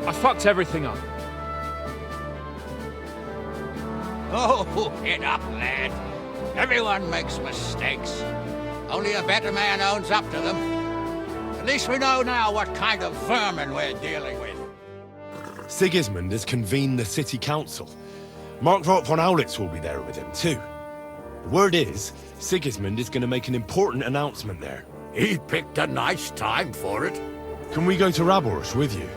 I fucked everything up. Oh, get up, lad. Everyone makes mistakes. Only a better man owns up to them. At least we know now what kind of vermin we're dealing with. Sigismund has convened the city council. Markgraf von Aulitz will be there with him, too. The word is, Sigismund is going to make an important announcement there. He picked a nice time for it. Can we go to Raborsch with you?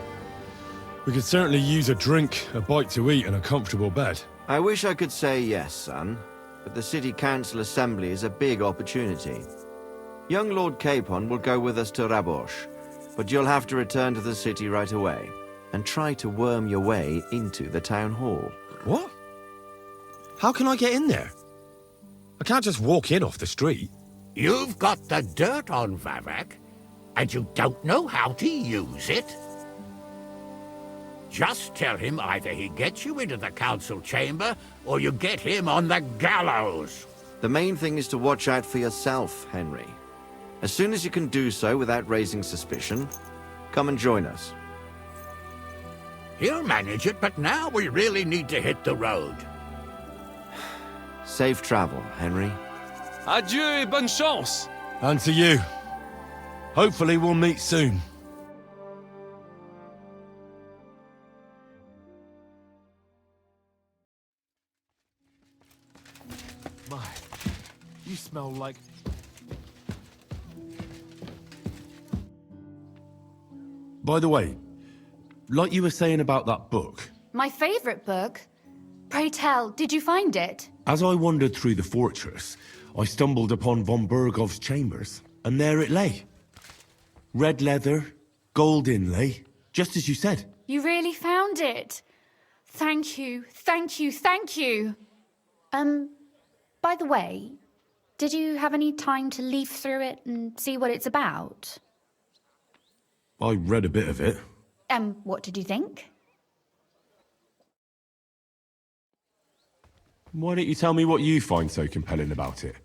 We could certainly use a drink, a bite to eat, and a comfortable bed. I wish I could say yes, son, but the City Council Assembly is a big opportunity. Young Lord Capon will go with us to Raborsch, but you'll have to return to the city right away, and try to worm your way into the town hall. What? How can I get in there? I can't just walk in off the street. You've got the dirt on Vavak, and you don't know how to use it? Just tell him either he gets you into the council chamber, or you get him on the gallows. The main thing is to watch out for yourself, Henry. As soon as you can do so without raising suspicion, come and join us. He'll manage it, but now we really need to hit the road. Safe travel, Henry. Adieu et bonne chance! And to you. Hopefully we'll meet soon. My, you smell like... By the way, like you were saying about that book... My favorite book? Pray tell, did you find it? As I wandered through the fortress, I stumbled upon von Bergov's chambers, and there it lay. Red leather, gold inlay, just as you said. You really found it? Thank you, thank you, thank you. By the way, did you have any time to leaf through it and see what it's about? I read a bit of it. What did you think? Why don't you tell me what you find so compelling about it?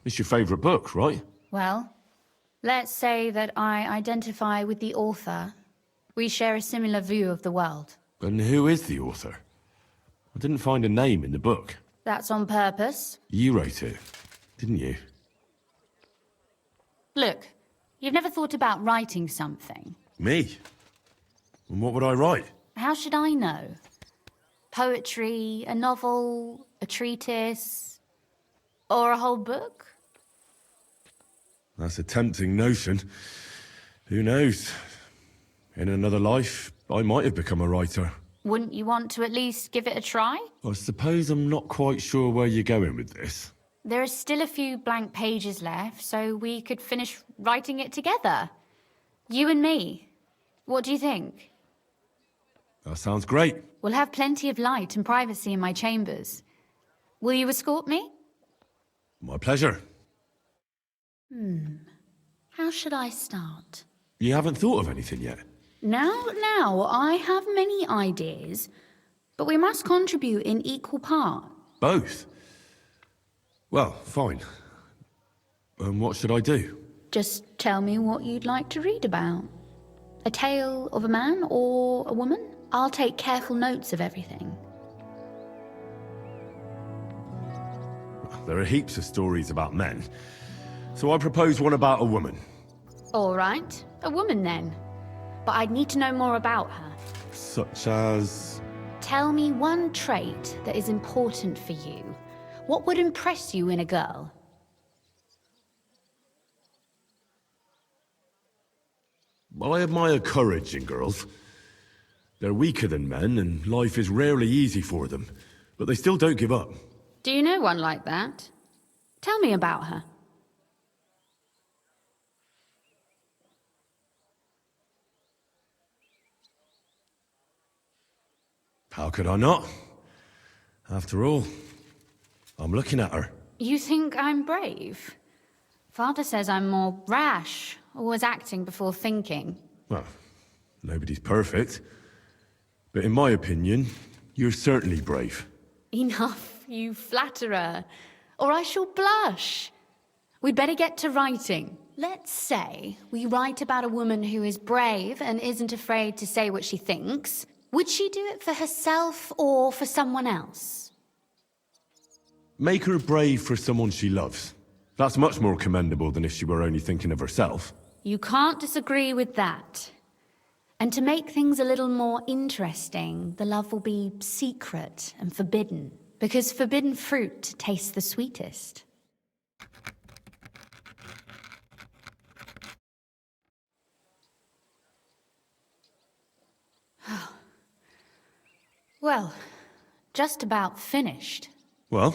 It's your favourite book, right? Well, let's say that I identify with the author. We share a similar view of the world. And who is the author? I didn't find a name in the book. That's on purpose. You wrote it, didn't you? Look, you've never thought about writing something. Me? And what would I write? How should I know? Poetry, a novel, a treatise, or a whole book? That's a tempting notion. Who knows? In another life, I might have become a writer. Wouldn't you want to at least give it a try? I suppose I'm not quite sure where you're going with this. There are still a few blank pages left, so we could finish writing it together. You and me. What do you think? That sounds great. We'll have plenty of light and privacy in my chambers. Will you escort me? My pleasure. How should I start? You haven't thought of anything yet? Now, I have many ideas, but we must contribute in equal part. Both? Well, fine. And what should I do? Just tell me what you'd like to read about. A tale of a man or a woman? I'll take careful notes of everything. There are heaps of stories about men, so I propose one about a woman. All right, a woman then. But I'd need to know more about her. Such as... Tell me one trait that is important for you. What would impress you in a girl? I admire courage in girls. They're weaker than men, and life is rarely easy for them, but they still don't give up. Do you know one like that? Tell me about her. How could I not? After all, I'm looking at her. You think I'm brave? Father says I'm more rash, always acting before thinking. Well, nobody's perfect. But in my opinion, you're certainly brave. Enough, you flatterer, or I shall blush. We'd better get to writing. Let's say we write about a woman who is brave and isn't afraid to say what she thinks. Would she do it for herself or for someone else? Make her brave for someone she loves. That's much more commendable than if she were only thinking of herself. You can't disagree with that. And to make things a little more interesting, the love will be secret and forbidden. Because forbidden fruit tastes the sweetest. Well, just about finished. Well,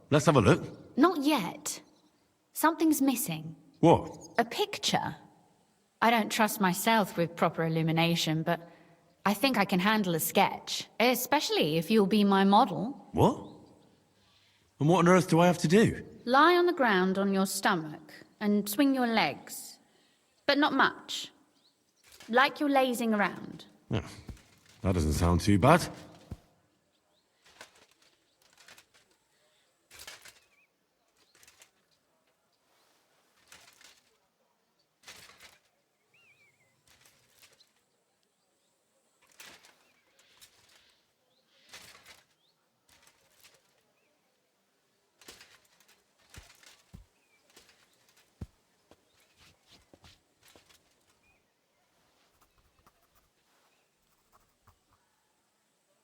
let's have a look. Not yet. Something's missing. What? A picture. I don't trust myself with proper illumination, but I think I can handle a sketch. Especially if you'll be my model. What? And what on earth do I have to do? Lie on the ground on your stomach and swing your legs. But not much. Like you're lazing around. Yeah, that doesn't sound too bad.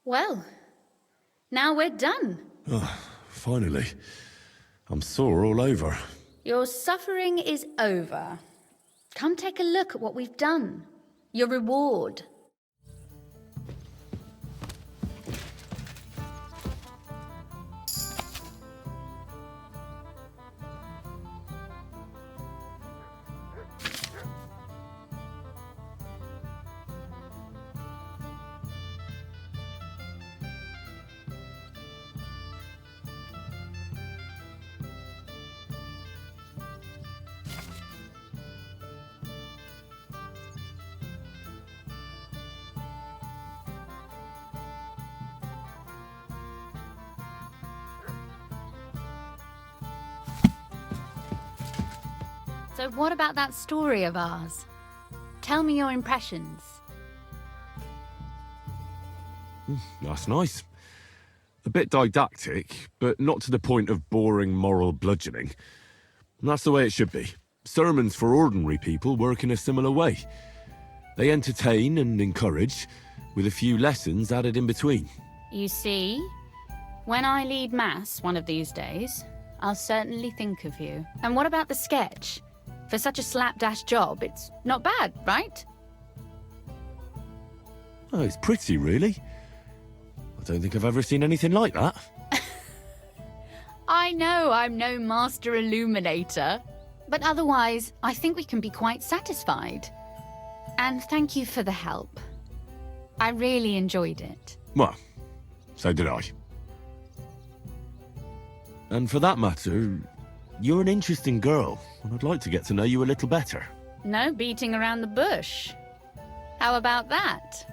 Well, now we're done. Oh, finally. I'm sore all over. Your suffering is over. Come take a look at what we've done. Your reward. So what about that story of ours? Tell me your impressions. That's nice. A bit didactic, but not to the point of boring moral bludgeoning. That's the way it should be. Sermons for ordinary people work in a similar way. They entertain and encourage, with a few lessons added in between. You see, when I lead mass one of these days, I'll certainly think of you. And what about the sketch? For such a slapdash job, it's not bad, right? Oh, it's pretty, really. I don't think I've ever seen anything like that. I know I'm no master illuminator, but otherwise, I think we can be quite satisfied. And thank you for the help. I really enjoyed it. Well, so did I. And for that matter, you're an interesting girl, and I'd like to get to know you a little better. No beating around the bush. How about that?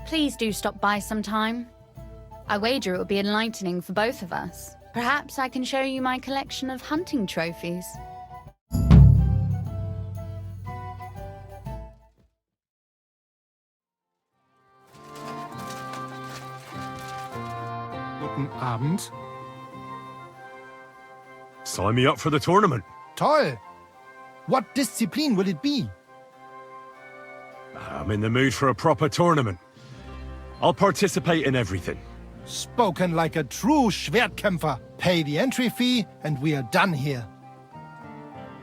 Please do stop by sometime. I wager it will be enlightening for both of us. Perhaps I can show you my collection of hunting trophies. Guten Abend. Sign me up for the tournament. Toll! What discipline will it be? I'm in the mood for a proper tournament. I'll participate in everything. Spoken like a true Schwertkämpfer. Pay the entry fee and we are done here.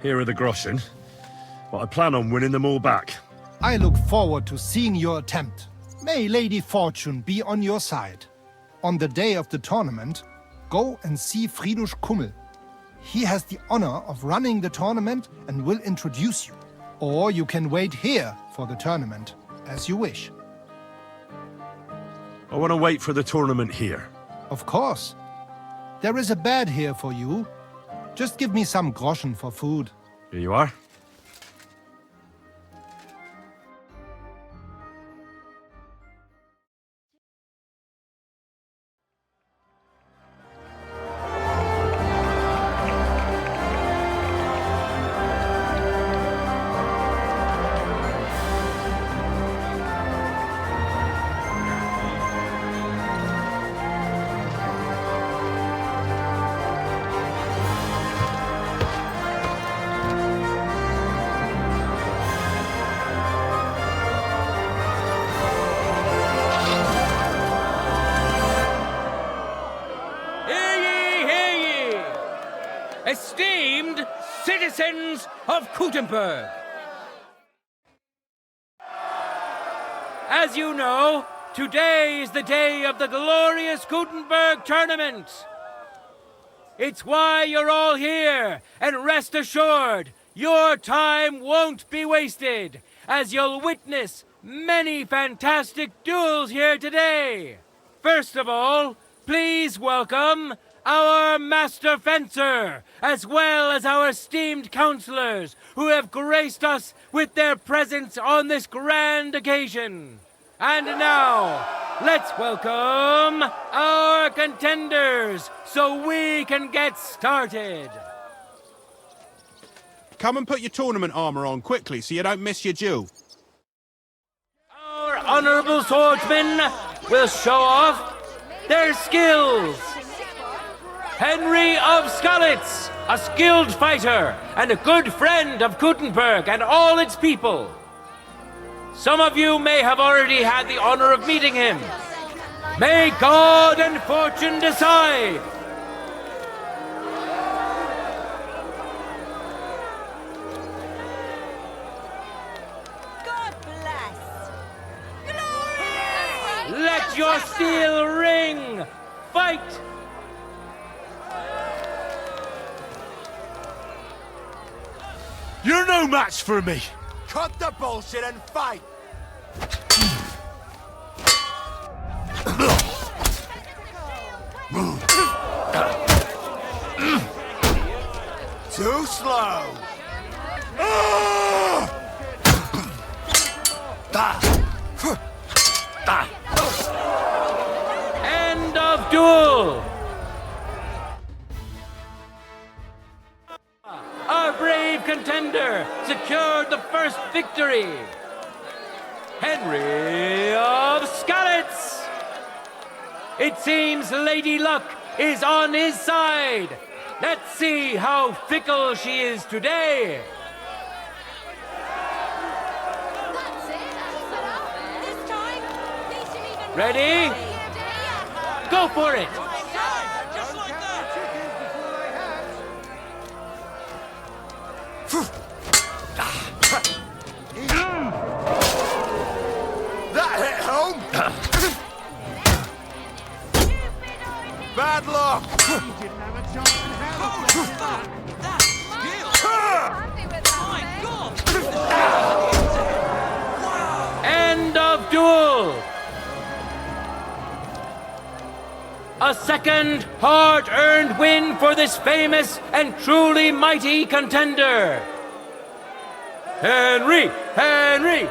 Here are the groschen, but I plan on winning them all back. I look forward to seeing your attempt. May Lady Fortune be on your side. On the day of the tournament, go and see Friedrich Kummel. He has the honor of running the tournament and will introduce you. Or you can wait here for the tournament, as you wish. I want to wait for the tournament here. Of course. There is a bed here for you. Just give me some groschen for food. Here you are. esteemed citizens of Kuttenberg. As you know, today is the day of the glorious Kuttenberg Tournament. It's why you're all here, and rest assured, your time won't be wasted, as you'll witness many fantastic duels here today. First of all, please welcome our Master Fencer, as well as our esteemed counselors who have graced us with their presence on this grand occasion. And now, let's welcome our contenders so we can get started. Come and put your tournament armor on quickly so you don't miss your duel. Our honorable swordsmen will show off their skills. Henry of Skalitz, a skilled fighter and a good friend of Kuttenberg and all its people. Some of you may have already had the honor of meeting him. May God and fortune decide. God bless. Glory! Let your steel ring. Fight! You're no match for me! Cut the bullshit and fight! Too slow! End of duel! Our brave contender secured the first victory. Henry of Skalitz. It seems Lady Luck is on his side. Let's see how fickle she is today. Ready? Go for it! That hit home! Bad luck! End of duel! A second hard-earned win for this famous and truly mighty contender. Henry! Henry!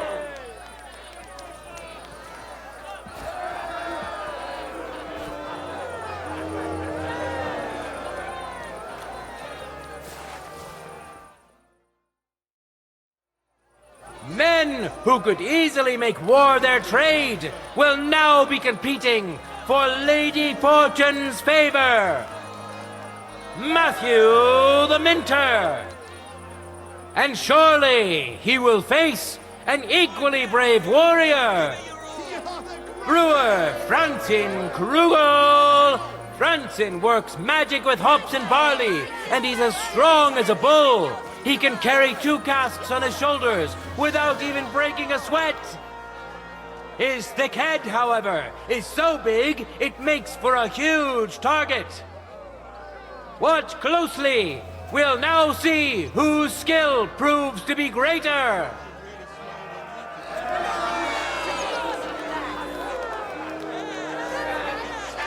Men who could easily make war their trade will now be competing for Lady Fortune's favor. Matthew the Minter. And surely he will face an equally brave warrior. Brewer Francin Krugel. Francin works magic with hops and barley, and he's as strong as a bull. He can carry 2 casks on his shoulders without even breaking a sweat. His thick head, however, is so big it makes for a huge target. Watch closely. We'll now see whose skill proves to be greater.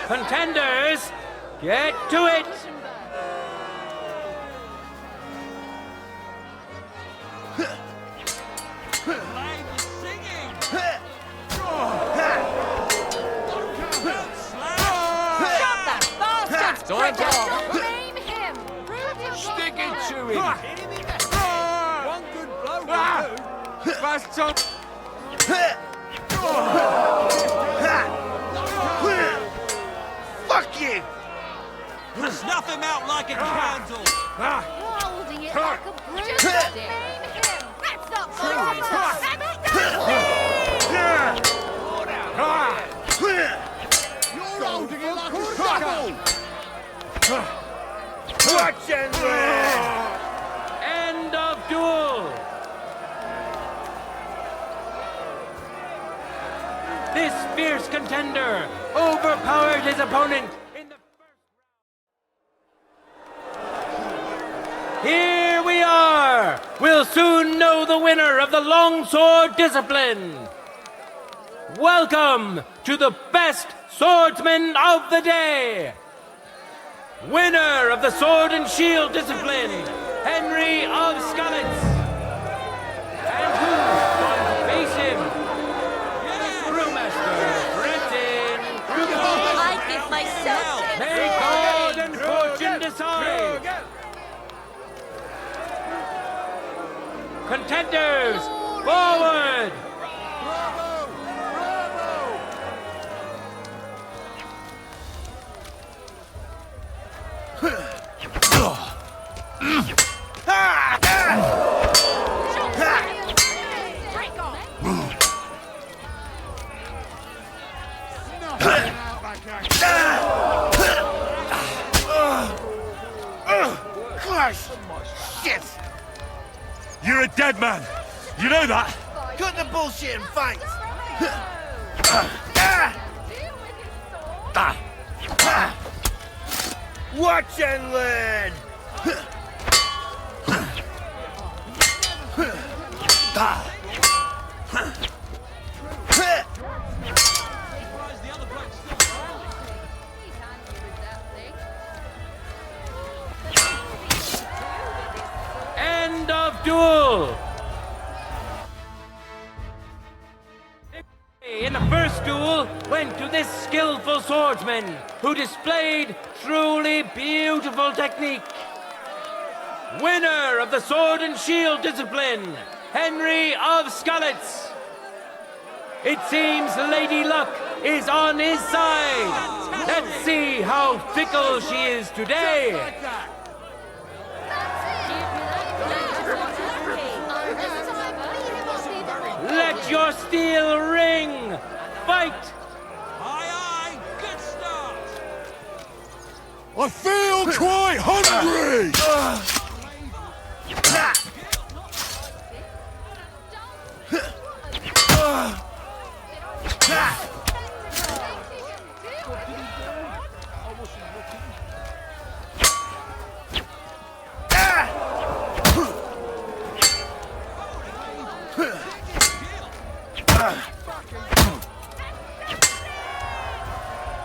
Contenders, get to it! Stick it to him! One good blow will do! Fast on! Fuck you! Snuff him out like a candle! Holding it like a broomstick. That's not fun. You're holding it like a shovel! Watch and contender overpowered his opponent in the first round. Here we are! We'll soon know the winner of the longsword discipline. Welcome to the best swordsman of the day! Winner of the sword and shield discipline, Henry of Skalitz. And who's going to face him? Brewmaster Breton Krugel. I give myself to May God and fortune decide. Contenders, forward! Shit! You're a dead man. You know that? Cut the bullshit and fight! Watch and learn! End of duel! In the first duel went to this skillful swordsman who displayed truly beautiful technique. Winner of the sword and shield discipline, Henry of Skalitz. It seems Lady Luck is on his side. Let's see how fickle she is today. Let your steel ring! Fight! Aye, aye! Good start! I feel quite hungry!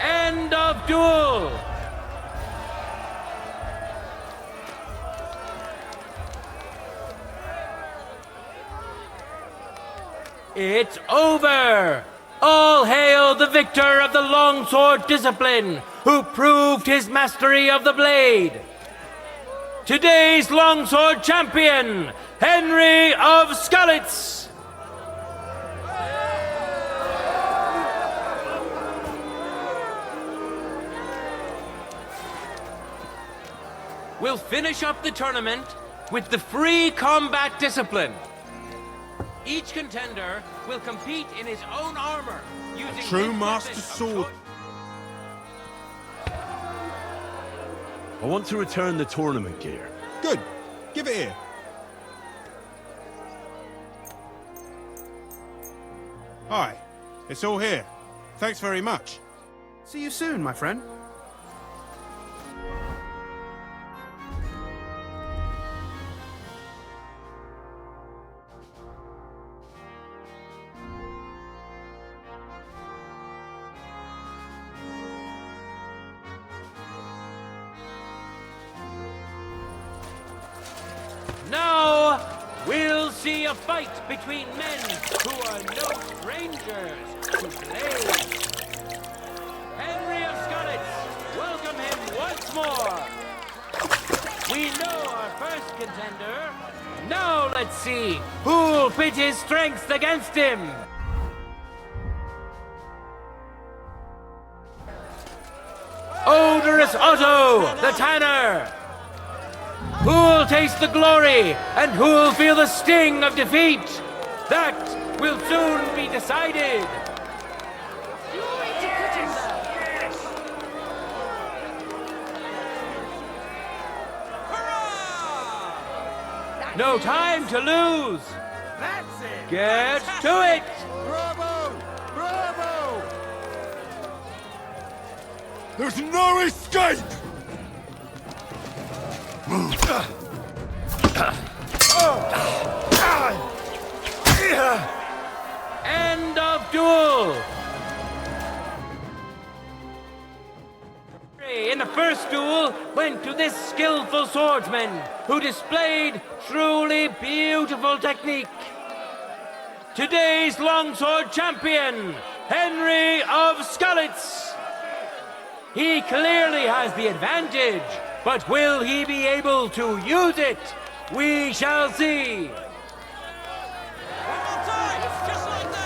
End of duel! It's over! All hail the victor of the longsword discipline, who proved his mastery of the blade. Today's longsword champion, Henry of Skalitz. We'll finish up the tournament with the free combat discipline. Each contender will compete in his own armor using True his master weapon of sword. choice. I want to return the tournament gear. Good. Give it here. Hi. It's all here. Thanks very much. See you soon, my friend. Now, we'll see a fight between men who are no strangers to blades. Henry of Skalitz, welcome him once more. We know our first contender. Now let's see who'll pit his strength against him. Odorous Otto, the Tanner. Who'll taste the glory and who'll feel the sting of defeat? That will soon be decided. No time to lose. That's it! Get to it. Bravo! Bravo! There's no escape! End of duel! In the first duel went to this skillful swordsman who displayed truly beautiful technique. Today's longsword champion, Henry of Skalitz. He clearly has the advantage, but will he be able to use it? We shall see.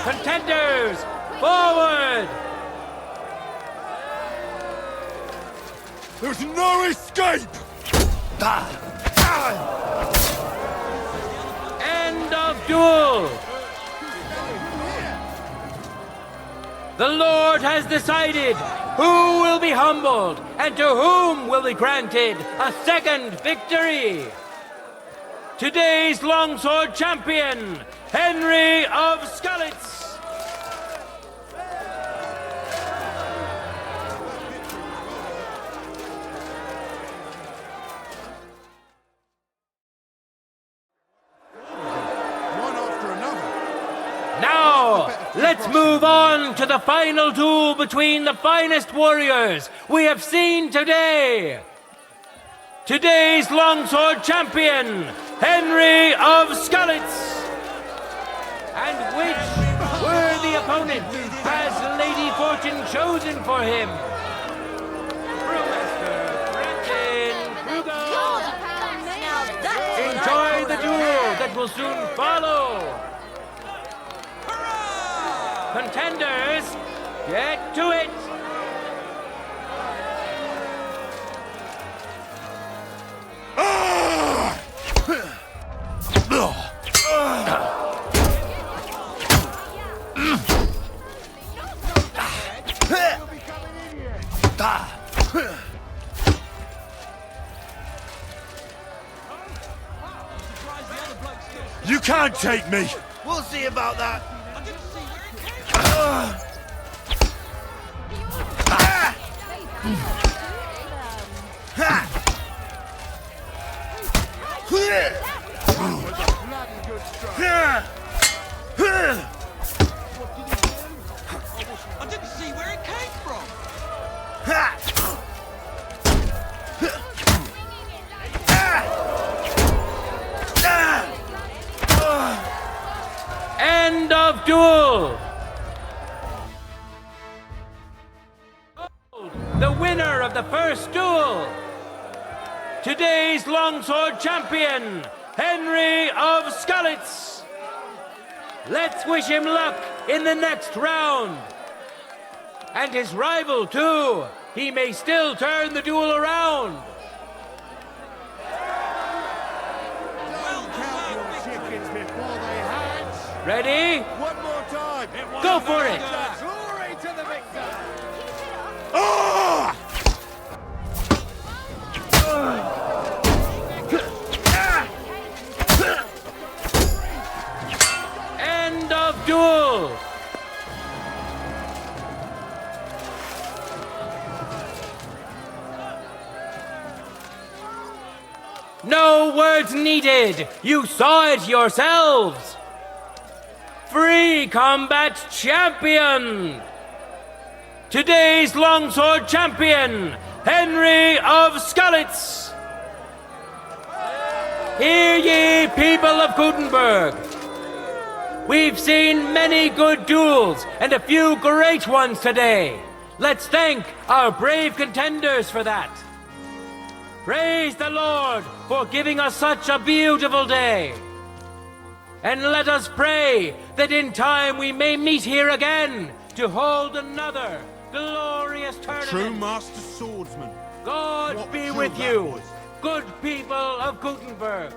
Contenders, forward! There's no escape! End of duel! The Lord has decided who will be humbled and to whom will be granted a second victory. Today's longsword champion, Henry of Skalitz. Let's move on to the final duel between the finest warriors we have seen today. Today's longsword champion, Henry of Skalitz. And which worthy opponent has Lady Fortune chosen for him? Brewmaster Brendan Kruger. Enjoy the duel that will soon follow. Contenders, get to it! You can't take me! We'll see about that. I didn't see where it came from. End of duel! The winner of the first duel, today's longsword champion, Henry of Skalitz. Let's wish him luck in the next round. And his rival, too. He may still turn the duel around. Ready? One more time! Go for it! Glory to the victor! End of duel! No words needed! You saw it yourselves! Free combat champion! Today's longsword champion, Henry of Skalitz! Hear ye, people of Kuttenberg! We've seen many good duels and a few great ones today. Let's thank our brave contenders for that. Praise the Lord for giving us such a beautiful day. And let us pray that in time we may meet here again to hold another glorious tournament. True master swordsman. God What be duel with that you, was. good people of Kuttenberg.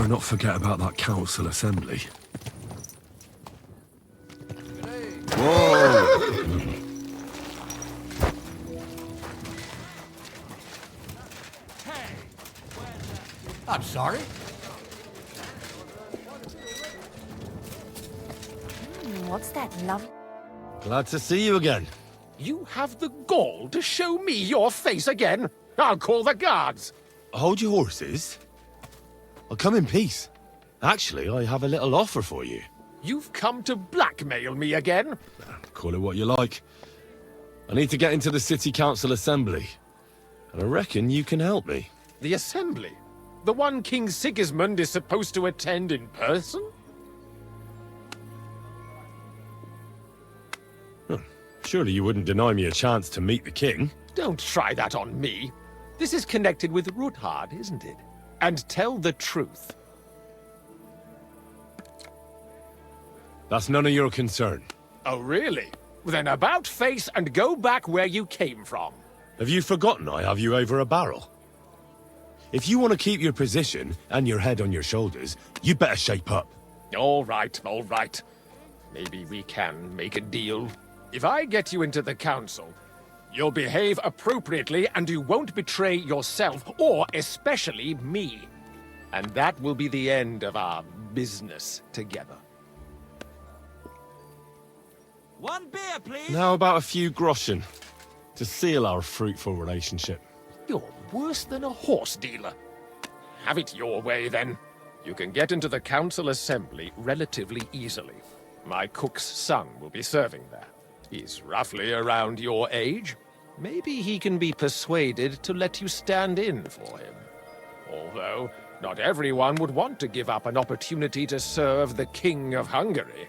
not forget about that council assembly. Whoa! I'm sorry. What's that love? Glad to see you again. You have the gall to show me your face again? I'll call the guards. Hold your horses. I'll come in peace. Actually, I have a little offer for you. You've come to blackmail me again? Call it what you like. I need to get into the city council assembly. And I reckon you can help me. The assembly? The one King Sigismund is supposed to attend in person? Surely you wouldn't deny me a chance to meet the king? Don't try that on me. This is connected with Ruthard, isn't it? And tell the truth. That's none of your concern. Oh, really? Then about face and go back where you came from. Have you forgotten I have you over a barrel? If you want to keep your position and your head on your shoulders, you better shape up. All right, all right. Maybe we can make a deal. If I get you into the council, you'll behave appropriately and you won't betray yourself, or especially me. And that will be the end of our business together. One beer, please. How about a few groschen to seal our fruitful relationship? You're worse than a horse dealer. Have it your way, then. You can get into the council assembly relatively easily. My cook's son will be serving there. He's roughly around your age. Maybe he can be persuaded to let you stand in for him. Although, not everyone would want to give up an opportunity to serve the King of Hungary.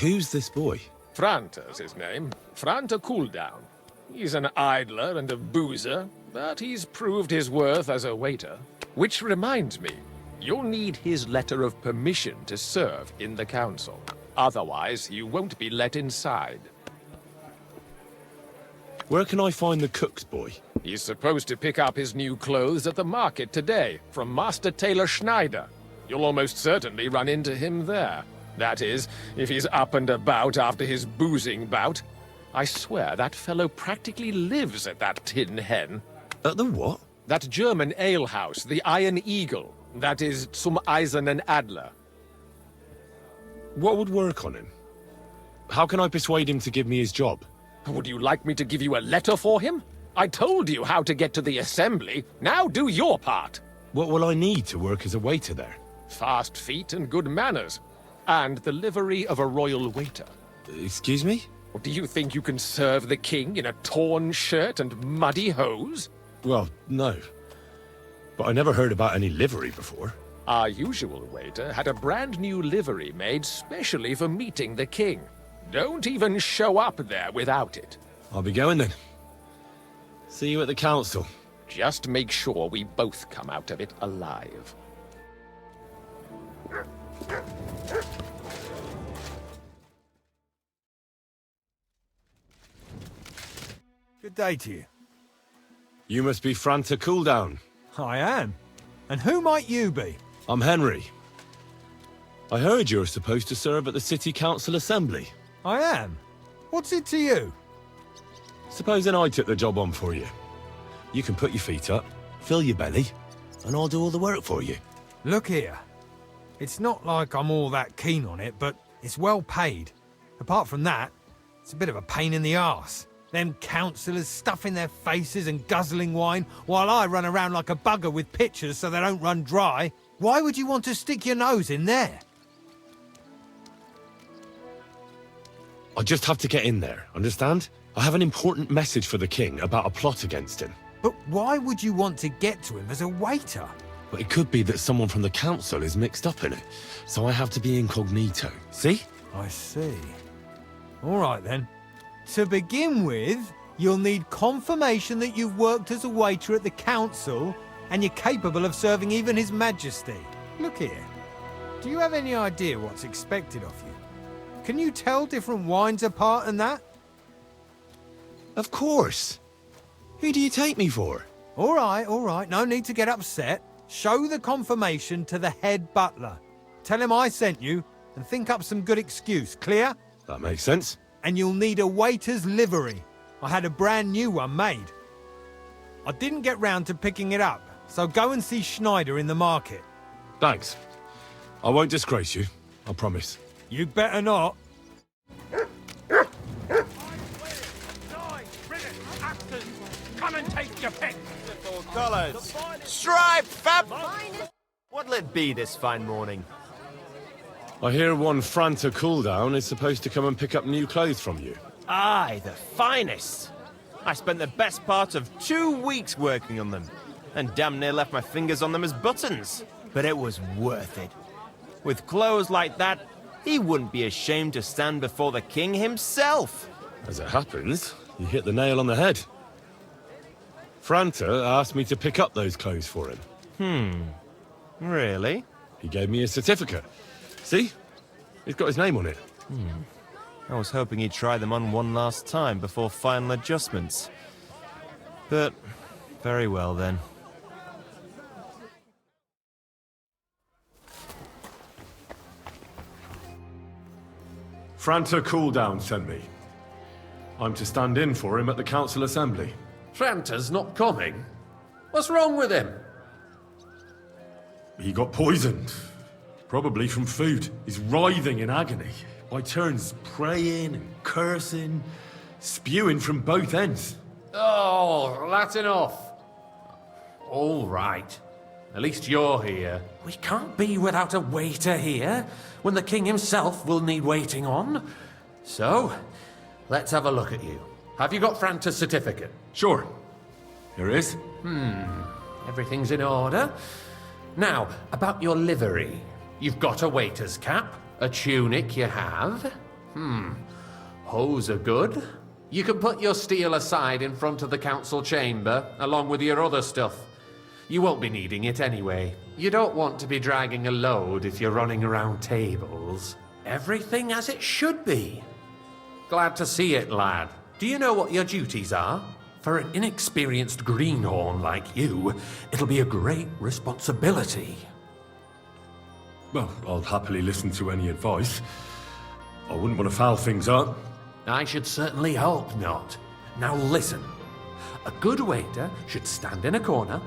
Who's this boy? Franta's his name. Franta Cooldown. He's an idler and a boozer, but he's proved his worth as a waiter. Which reminds me, you'll need his letter of permission to serve in the council. Otherwise, you won't be let inside. Where can I find the cook's boy? He's supposed to pick up his new clothes at the market today, from Master Tailor Schneider. You'll almost certainly run into him there. That is, if he's up and about after his boozing bout. I swear that fellow practically lives at that Tin Hen. At the what? That German alehouse, the Iron Eagle. That is Zum Eisernen Adler. What would work on him? How can I persuade him to give me his job? Would you like me to give you a letter for him? I told you how to get to the assembly. Now do your part. What will I need to work as a waiter there? Fast feet and good manners. And the livery of a royal waiter. Excuse me? Or do you think you can serve the king in a torn shirt and muddy hose? Well, no. But I never heard about any livery before. Our usual waiter had a brand new livery made specially for meeting the king. Don't even show up there without it. I'll be going then. See you at the council. Just make sure we both come out of it alive. Good day to you. You must be Franta Cooldown. I am. And who might you be? I'm Henry. I heard you're supposed to serve at the City Council Assembly. I am. What's it to you? Supposing I took the job on for you. You can put your feet up, fill your belly, and I'll do all the work for you. Look here. It's not like I'm all that keen on it, but it's well paid. Apart from that, it's a bit of a pain in the arse. Them councillors stuffing their faces and guzzling wine, while I run around like a bugger with pitchers so they don't run dry. Why would you want to stick your nose in there? I just have to get in there, understand? I have an important message for the king about a plot against him. But why would you want to get to him as a waiter? But it could be that someone from the council is mixed up in it, so I have to be incognito. See? I see. All right then. To begin with, you'll need confirmation that you've worked as a waiter at the council and you're capable of serving even His Majesty. Look here. Do you have any idea what's expected of you? Can you tell different wines apart and that? Of course. Who do you take me for? All right. No need to get upset. Show the confirmation to the head butler. Tell him I sent you, and think up some good excuse, clear? That makes sense. And you'll need a waiter's livery. I had a brand new one made. I didn't get round to picking it up, so go and see Schneider in the market. Thanks. I won't disgrace you, I promise. You better not. Come and take your pick. Colours. Striped fab. What'll it be this fine morning? I hear one Franta Cooldown is supposed to come and pick up new clothes from you. Aye, the finest. I spent the best part of 2 weeks working on them, and damn near left my fingers on them as buttons. But it was worth it. With clothes like that, he wouldn't be ashamed to stand before the king himself. As it happens, you hit the nail on the head. Franta asked me to pick up those clothes for him. Really? He gave me a certificate. See? He's got his name on it. I was hoping he'd try them on one last time before final adjustments. But, very well then. Franta Cooldown sent me. I'm to stand in for him at the council assembly. Franta's not coming? What's wrong with him? He got poisoned. Probably from food. He's writhing in agony. By turns praying and cursing, spewing from both ends. Oh, that's enough. All right. At least you're here. We can't be without a waiter here, when the king himself will need waiting on. So, let's have a look at you. Have you got Franta's certificate? Sure. Here it is. Everything's in order. Now, about your livery. You've got a waiter's cap, a tunic you have. Hose are good. You can put your steel aside in front of the council chamber, along with your other stuff. You won't be needing it anyway. You don't want to be dragging a load if you're running around tables. Everything as it should be. Glad to see it, lad. Do you know what your duties are? For an inexperienced greenhorn like you, it'll be a great responsibility. Well, I'll happily listen to any advice. I wouldn't want to foul things up. I should certainly hope not. Now listen. A good waiter should stand in a corner,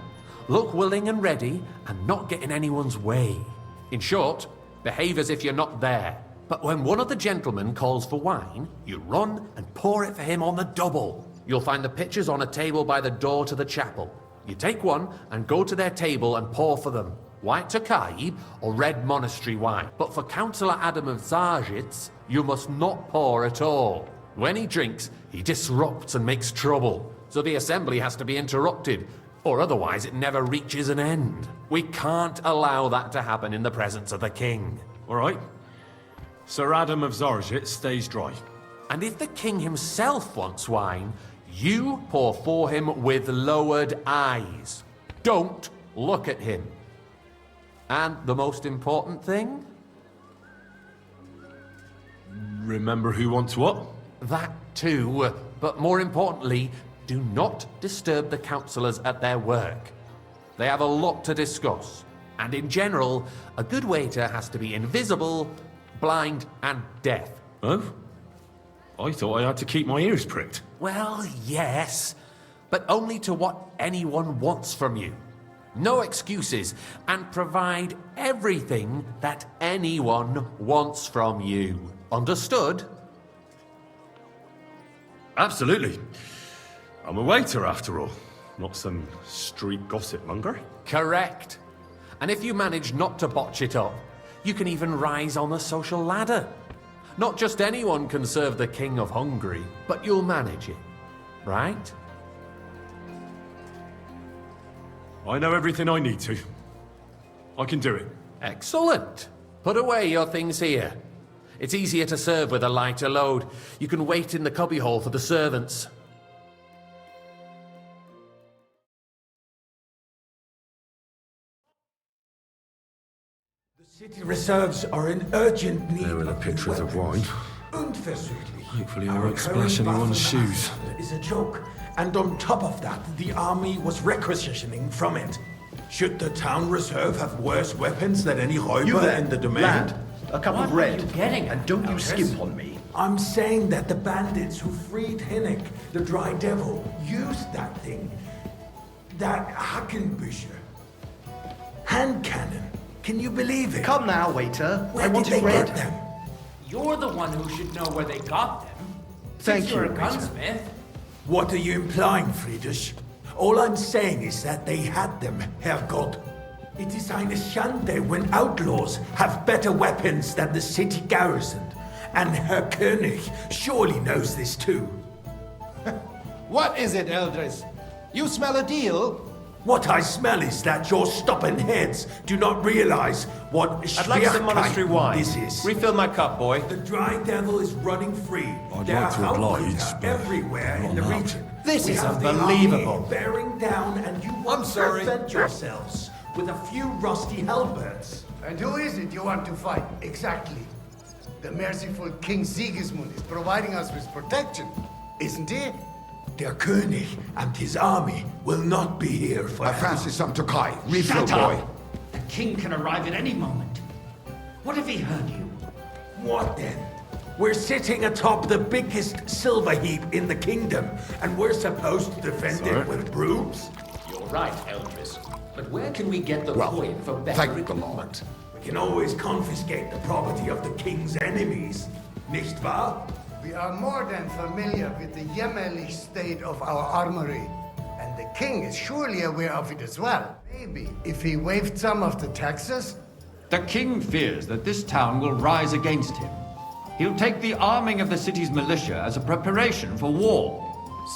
look willing and ready, and not get in anyone's way. In short, behave as if you're not there. But when one of the gentlemen calls for wine, you run and pour it for him on the double. You'll find the pitchers on a table by the door to the chapel. You take one and go to their table and pour for them. White Tokaib or red monastery wine. But for Councillor Adam of Zarzhitz, you must not pour at all. When he drinks, he disrupts and makes trouble. So the assembly has to be interrupted, or otherwise it never reaches an end. We can't allow that to happen in the presence of the king. All right. Sir Adam of Zarzhitz stays dry. And if the king himself wants wine, you pour for him with lowered eyes. Don't look at him. And the most important thing? Remember who wants what? That too, but more importantly, do not disturb the councillors at their work. They have a lot to discuss. And in general, a good waiter has to be invisible, blind, and deaf. Oh? I thought I had to keep my ears pricked. Well, yes, but only to what anyone wants from you. No excuses, and provide everything that anyone wants from you. Understood? Absolutely. I'm a waiter, after all. Not some street gossip monger. Correct. And if you manage not to botch it up, you can even rise on the social ladder. Not just anyone can serve the King of Hungary, but you'll manage it, right? I know everything I need to. I can do it. Excellent. Put away your things here. It's easier to serve with a lighter load. You can wait in the cubbyhole for the servants. The city reserves are in urgent need. There are the pitchers of wine. Unversüchlich. Hopefully I won't splash anyone's shoes. Is a joke. And on top of that, the army was requisitioning from it. Should the town reserve have worse weapons than any räuber You there, in the domain? lad, a cup of red. And don't you skimp on me. I'm saying that the bandits who freed Hinnick, the Dry Devil, used that thing. That Hackenbücher. Hand cannon. Can you believe it? Come now, waiter. Where I did want they it red. get them? You're the one who should know where they got them. Thank Since you're you, a gunsmith. What are you implying, Friedrich? All I'm saying is that they had them, Herrgott. It is eine Schande when outlaws have better weapons than the city garrison. And Herr König surely knows this too. What is it, Eldris? You smell a deal? What I smell is that your stubborn heads do not realize what I'd like some monastery wine. this is. Refill my cup, boy. The Dry Devil is running free. I'd There like to are oblige, outlaws but everywhere in the not. region. This We is have the unbelievable. army bearing down, and you want to defend yourselves with a few rusty halberds. And who is it you want to fight, exactly? The merciful King Sigismund is providing us with protection, isn't he? Der König and his army will not be here for. I fancy some Tokai. Refill, Shut boy. up! The king can arrive at any moment. What if he heard you? What then? We're sitting atop the biggest silver heap in the kingdom, and we're supposed to defend it with brooms? You're right, Eldris. But where can we get the coin for better Thank the Lord. We can always confiscate the property of the king's enemies, nicht wahr? We are more than familiar with the jämmerlich state of our armory, and the king is surely aware of it as well. Maybe if he waived some of the taxes? The king fears that this town will rise against him. He'll take the arming of the city's militia as a preparation for war.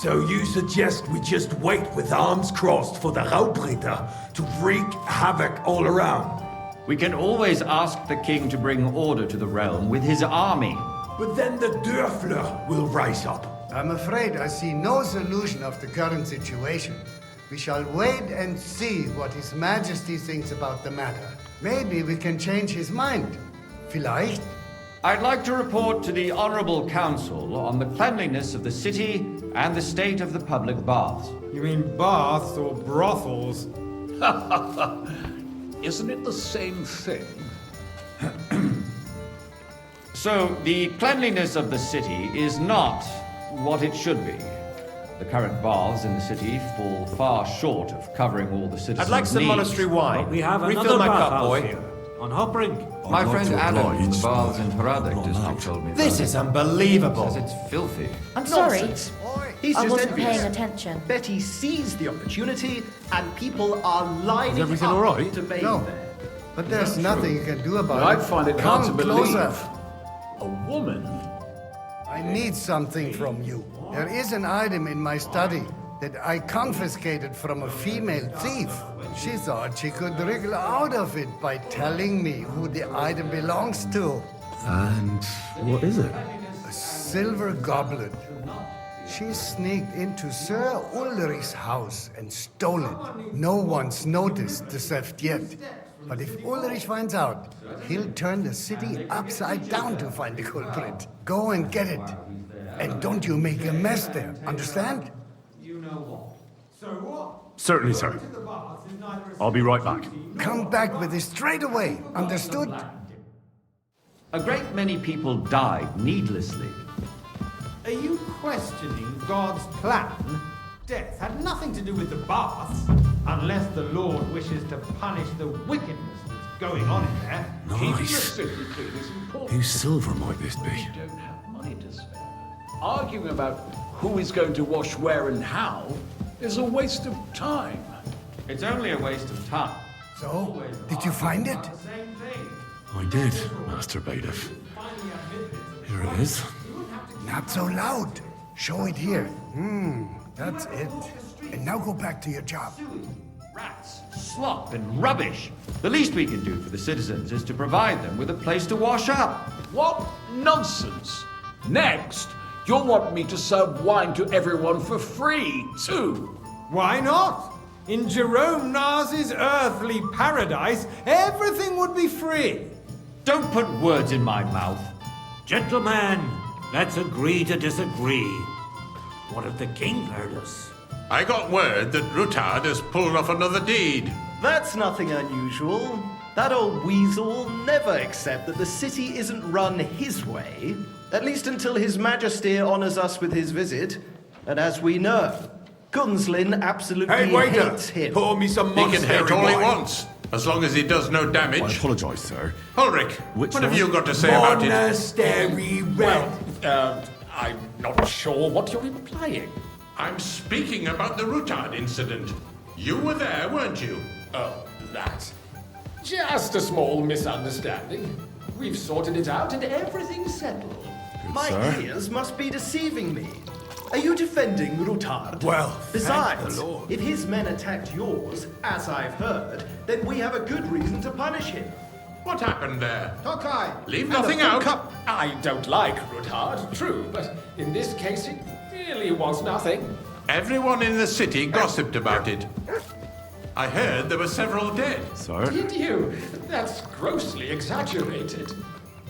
So you suggest we just wait with arms crossed for the Raubritter to wreak havoc all around? We can always ask the king to bring order to the realm with his army. But then the Dörfler will rise up. I'm afraid I see no solution of the current situation. We shall wait and see what His Majesty thinks about the matter. Maybe we can change his mind. Vielleicht? I'd like to report to the Honorable Council on the cleanliness of the city and the state of the public baths. You mean baths or brothels? Isn't it the same thing? So, the cleanliness of the city is not what it should be. The current baths in the city fall far short of covering all the citizens' I'd like some needs. monastery wine. We have Refill another my cup, bathhouse boy. here, on Hopbrink. My I'd like friend to Adam from oblige, the baths in but Haradek not district now. told me This that. is unbelievable. Says it's filthy. I'm sorry. Nonsense. He's I just wasn't envious. paying attention. Betty seized the opportunity, and people are lining everything up all right? to bathe No. there. But there's nothing you can do about But it. I find it hard to Come believe. closer. A woman? I need something from you. There is an item in my study that I confiscated from a female thief. She thought she could wriggle out of it by telling me who the item belongs to. And what is it? A silver goblet. She sneaked into Sir Ulrich's house and stole it. No one's noticed the theft yet. But if Ulrich finds out, he'll turn the city upside down to find the culprit. Go and get it. And don't you make a mess there, understand? Certainly, sir. I'll be right back. Come back with it straight away, understood? A great many people died needlessly. Are you questioning God's plan? Death had nothing to do with the baths, unless the Lord wishes to punish the wickedness that's going on in there. Keeping the Nice. city clean is important. Whose silver might this be? We don't have money to spare. Arguing about who is going to wash where and how is a waste of time. It's only a waste of time. So, did you find it? I did, Master Bailiff. Here it is. Not so loud. Show it here. That's it. And now go back to your job. Rats, slop, and rubbish. The least we can do for the citizens is to provide them with a place to wash up. What nonsense! Next, you'll want me to serve wine to everyone for free, too. Why not? In Jerome Nas's earthly paradise, everything would be free. Don't put words in my mouth. Gentlemen, let's agree to disagree. What if the king heard us? I got word that Rutard has pulled off another deed. That's nothing unusual. That old weasel will never accept that the city isn't run his way, at least until His Majesty honors us with his visit. And as we know, Gunslin absolutely hates him. Pour me some He can monastery hate all he wine. wants, as long as he does no damage. I apologise, sir. Ulrich, Which what have one? you got to say about it? Monastery red. I'm not sure what you're implying. I'm speaking about the Rutard incident. You were there, weren't you? Oh, that. Just a small misunderstanding. We've sorted it out and everything's settled. My ears must be deceiving me. Are you defending Rutard? Well, besides, thank the Lord. if his men attacked yours, as I've heard, then we have a good reason to punish him. What happened there? Tokai! Leave nothing out. I don't like Rutard, true, but in this case it really was nothing. Everyone in the city gossiped about it. I heard there were several dead. Sir? Did you? That's grossly exaggerated.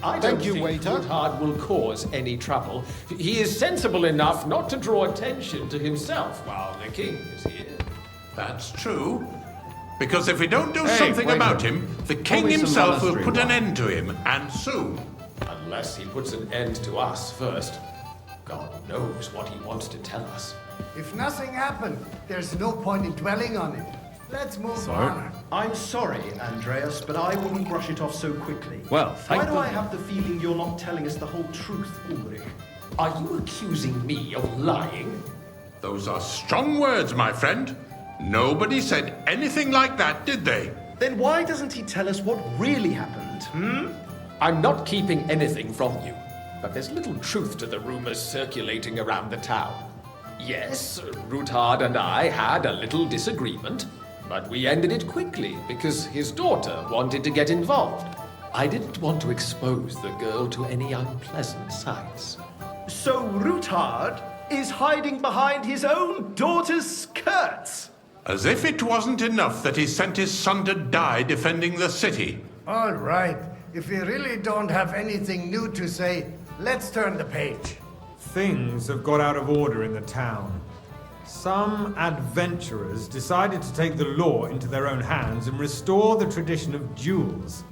I Thank don't you, think waiter. Rutard will cause any trouble. He is sensible enough not to draw attention to himself while the king is here. That's true. Because if we don't do Hey, something waiter. about him, the king Pour me some himself will monastery put an wine. end to him, and soon. Unless he puts an end to us first. God knows what he wants to tell us. If nothing happened, there's no point in dwelling on it. Let's move on. I'm sorry, Andreas, but I wouldn't brush it off so quickly. Well, Why thank do I the- have the feeling you're not telling us the whole truth, Ulrich? Are you accusing me of lying? Those are strong words, my friend. Nobody said anything like that, did they? Then why doesn't he tell us what really happened, I'm not keeping anything from you, but there's little truth to the rumors circulating around the town. Yes, Rutard and I had a little disagreement, but we ended it quickly because his daughter wanted to get involved. I didn't want to expose the girl to any unpleasant sights. So Rutard is hiding behind his own daughter's skirts? As if it wasn't enough that he sent his son to die defending the city. All right. If we really don't have anything new to say, let's turn the page. Things have got out of order in the town. Some adventurers decided to take the law into their own hands and restore the tradition of duels.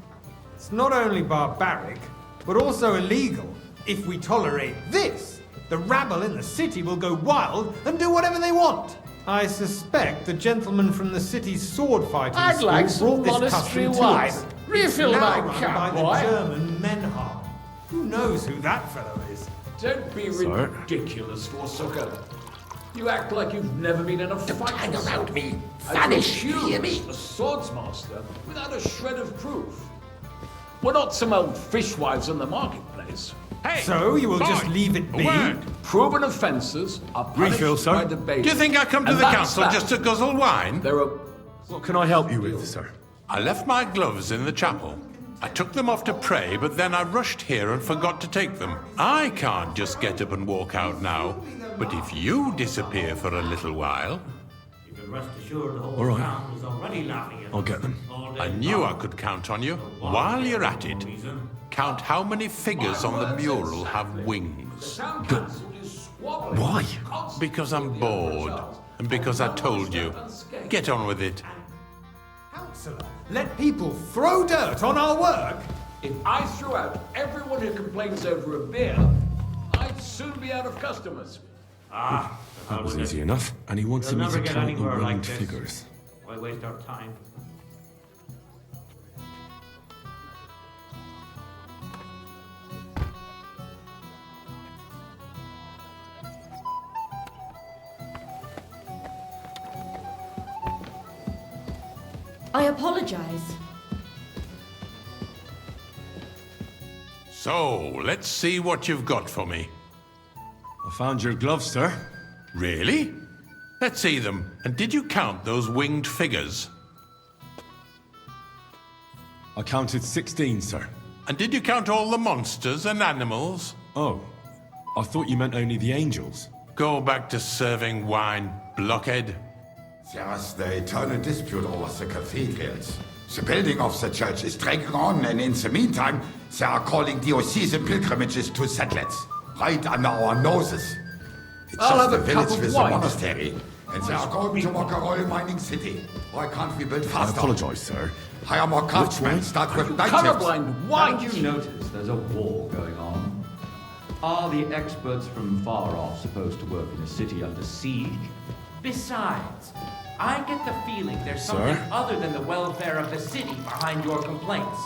It's not only barbaric, but also illegal. If we tolerate this, the rabble in the city will go wild and do whatever they want. I suspect the gentleman from the city's sword fighting I'd school like some brought this monastery custom to wine. us. Refill It's my now run cup, by boy. the German Menhard. Who knows who that fellow is? Don't be Sir? ridiculous, Forsucker. You act like you've never been in a fight. hang around me. And Vanish, you you hear me? accuse a swordsmaster without a shred of proof. We're not some old fishwives on the marketplace. Hey! So you will just leave it be? Proven offences are punished Refill, sir. by the bailiff. Do you think I come to And the that's council that. just to guzzle wine? There are... What can I help you with, sir? I left my gloves in the chapel. I took them off to pray, but then I rushed here and forgot to take them. I can't just get up and walk out now. But if you disappear for a little while... You can rest assured the whole All right. town is already laughing at I'll get them. all day I knew long. I could count on you. While you're at it, count how many figures on the mural have wings. Why? Because I'm bored. And because I told you. Get on with it. Counselor, let people throw dirt on our work? If I threw out everyone who complains over a beer, I'd soon be out of customers. Ah, That was easy enough. And he wanted We'll me never to get count the anywhere like winged this. figures. Why waste our time? I apologize. So, let's see what you've got for me. I found your gloves, sir. Really? Let's see them. And did you count those winged figures? I counted 16, sir. And did you count all the monsters and animals? Oh, I thought you meant only the angels. Go back to serving wine, blockhead. There's the eternal dispute over the cathedrals. The building of the church is dragging on, and in the meantime, they are calling diocesan pilgrimages to settlers. Right under our noses. It's I'll just have the a cup village of with wine. the monastery. And they are going to Walker mining city. Why can't we build faster? I apologize, sir. Hire more craftsmen, start with night shifts. Colorblind, why? Don't you notice there's a war going on? Are the experts from far off supposed to work in a city under siege? Besides, I get the feeling there's something other than the welfare of the city behind your complaints.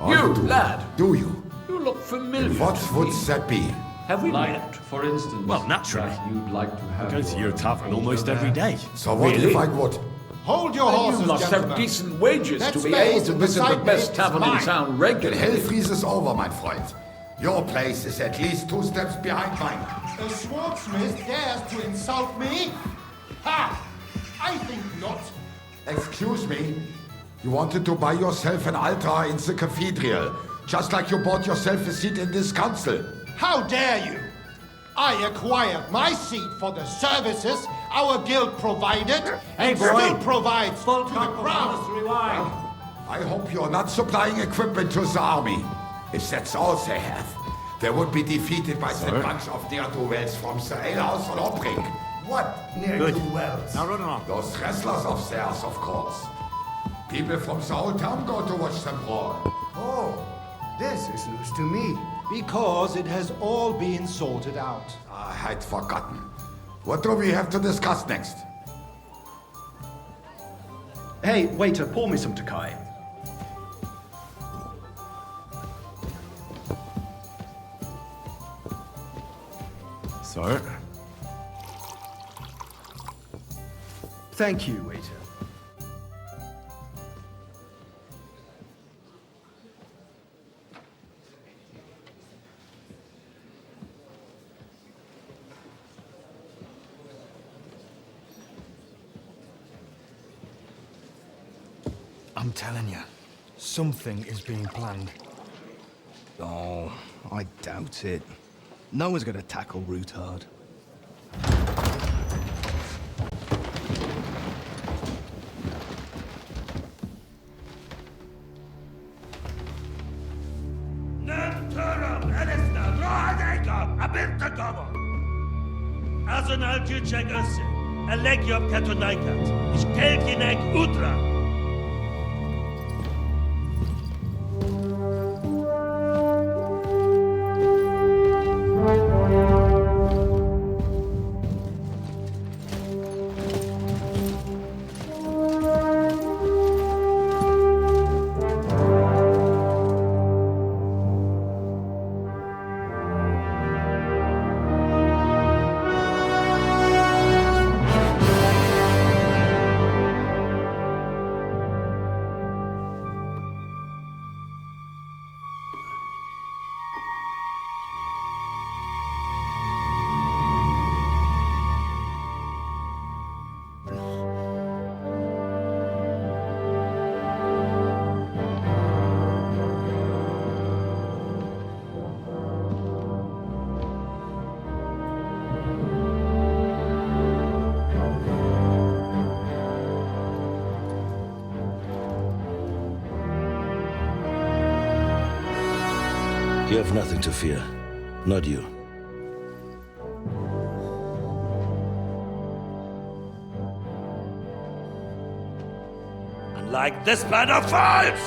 You, lad. Do you? You look familiar. What would that be? Have we Like, met? for instance, Well, naturally. that you'd like to have I go to your tavern own almost over every there. day. So what Really? if I would? Hold your horses, You must gentlemen. have decent wages That to be space able to in the visit the side best gate tavern is in mine. town The regularly. hell freeze is over, my friend. Your place is at least 2 steps behind mine. The swordsmith dares to insult me? Ha! I think not. Excuse me? You wanted to buy yourself an altar in the cathedral, just like you bought yourself a seat in this council. How dare you? I acquired my seat for the services our guild provided and still provides to the crown. Rewind. I hope you're not supplying equipment to the army. If that's all they have, they would be defeated by the bunch of ne'er-do-wells from the alehouse on Obring. What ne'er-do-wells? Now run on. Those wrestlers of theirs, of course. People from the whole town go to watch them brawl. Oh, this is news to me. Because it has all been sorted out. I had forgotten. What do we have to discuss next? Hey, waiter, pour me some Takai. Sir? Thank you, waiter. I'm telling you, something is being planned. Oh, I doubt it. No one's gonna tackle Rootard. Azonal Gyurcsek össze, a legjobb katonákat, és kelkinek útra! You have nothing to fear. Not you. Unlike this plan of fights!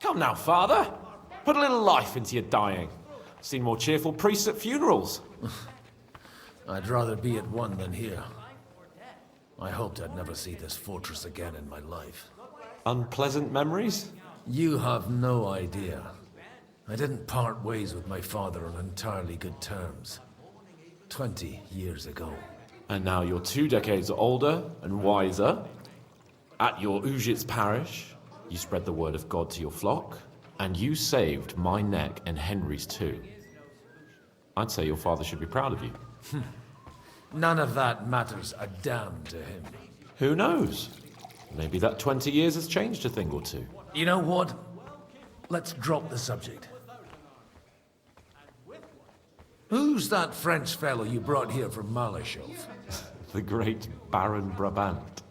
Come now, Father. Put a little life into your dying. Seen more cheerful priests at funerals. I'd rather be at one than here. I hoped I'd never see this fortress again in my life. Unpleasant memories? You have no idea. I didn't part ways with my father on entirely good terms. 20 years ago. And now you're 2 decades older and wiser. At your Ujit's parish, you spread the word of God to your flock. And you saved my neck and Henry's too. I'd say your father should be proud of you. None of that matters a damn to him. Who knows? Maybe that 20 years has changed a thing or two. You know what? Let's drop the subject. Who's that French fellow you brought here from Malachov? The great Baron Brabant.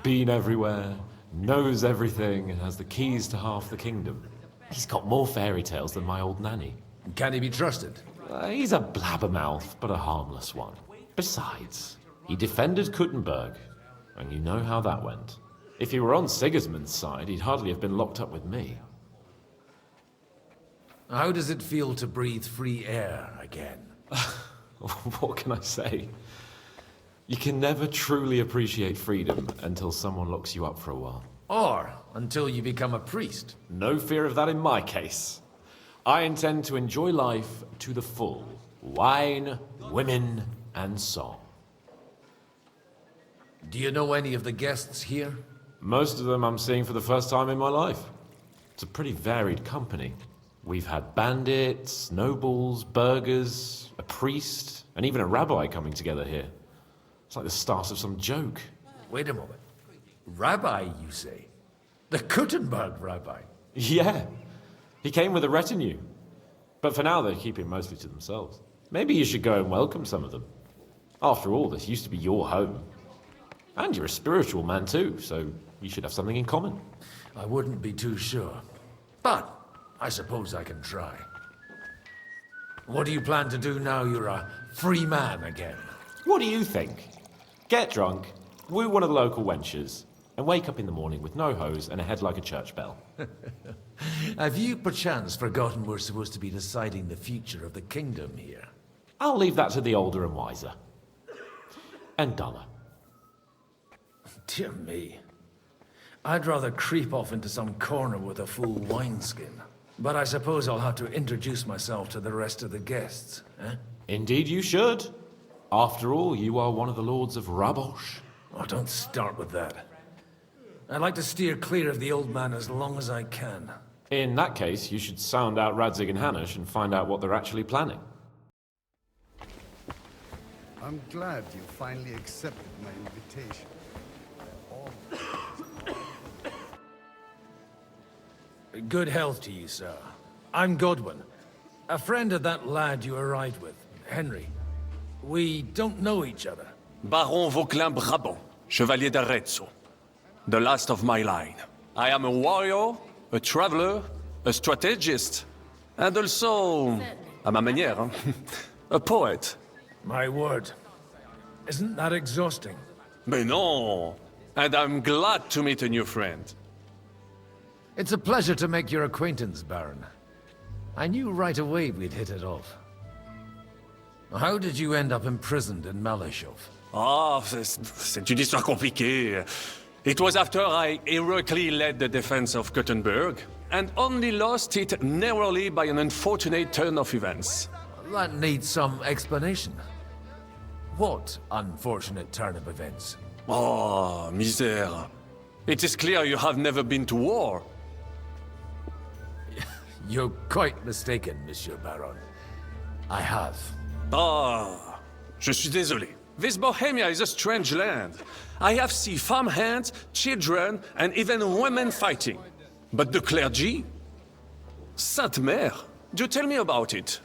Been everywhere, knows everything, and has the keys to half the kingdom. He's got more fairy tales than my old nanny. Can he be trusted? He's a blabbermouth, but a harmless one. Besides, he defended Kuttenberg, and you know how that went. If he were on Sigismund's side, he'd hardly have been locked up with me. How does it feel to breathe free air again? What can I say? You can never truly appreciate freedom until someone locks you up for a while. Or until you become a priest. No fear of that in my case. I intend to enjoy life to the full. Wine, women, and song. Do you know any of the guests here? Most of them I'm seeing for the first time in my life. It's a pretty varied company. We've had bandits, nobles, burghers, a priest, and even a rabbi coming together here. It's like the start of some joke. Wait a moment. Rabbi, you say? The Kuttenberg rabbi? Yeah. He came with a retinue. But for now, they're keeping mostly to themselves. Maybe you should go and welcome some of them. After all, this used to be your home. And you're a spiritual man too, so you should have something in common. I wouldn't be too sure. But I suppose I can try. What do you plan to do now you're a free man again? What do you think? Get drunk, woo one of the local wenches, and wake up in the morning with no hose and a head like a church bell. Have you perchance forgotten we're supposed to be deciding the future of the kingdom here? I'll leave that to the older and wiser. And duller. Dear me. I'd rather creep off into some corner with a full wineskin. But I suppose I'll have to introduce myself to the rest of the guests, eh? Indeed you should. After all, you are one of the lords of Raborsch. Oh, don't start with that. I'd like to steer clear of the old man as long as I can. In that case, you should sound out Radzig and Hanush and find out what they're actually planning. I'm glad you finally accepted my invitation. Good health to you, sir. I'm Godwin, a friend of that lad you arrived with, Henry. We don't know each other. Baron Vauquelin Brabant, Chevalier d'Arezzo. The last of my line. I am a warrior, a traveler, a strategist, and also, à ma manière, a poet. My word. Isn't that exhausting? Mais non! And I'm glad to meet a new friend. It's a pleasure to make your acquaintance, Baron. I knew right away we'd hit it off. How did you end up imprisoned in Malachov? Ah, c'est une histoire compliquée. It was after I heroically led the defense of Kuttenberg, and only lost it narrowly by an unfortunate turn of events. That needs some explanation. What unfortunate turn of events? Oh, misère. It is clear you have never been to war. You're quite mistaken, Monsieur Baron. I have. Ah, je suis désolé. This Bohemia is a strange land. I have seen farmhands, children, and even women fighting. But the clergy? Sainte Mère, do tell me about it.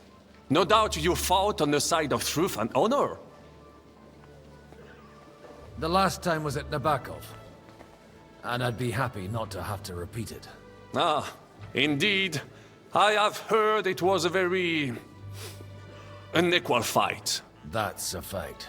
No doubt you fought on the side of truth and honor. The last time was at Nabokov. And I'd be happy not to have to repeat it. Ah, indeed. I have heard it was a very unequal fight. That's a fact.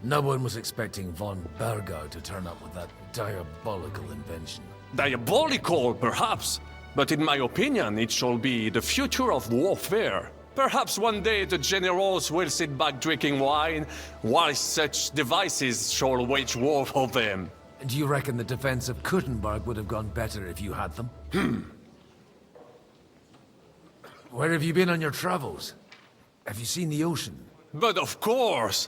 No one was expecting von Bergau to turn up with that diabolical invention. Diabolical, perhaps, but in my opinion, it shall be the future of warfare. Perhaps one day the generals will sit back drinking wine, while such devices shall wage war for them. Do you reckon the defense of Kuttenberg would have gone better if you had them? Where have you been on your travels? Have you seen the ocean? But of course!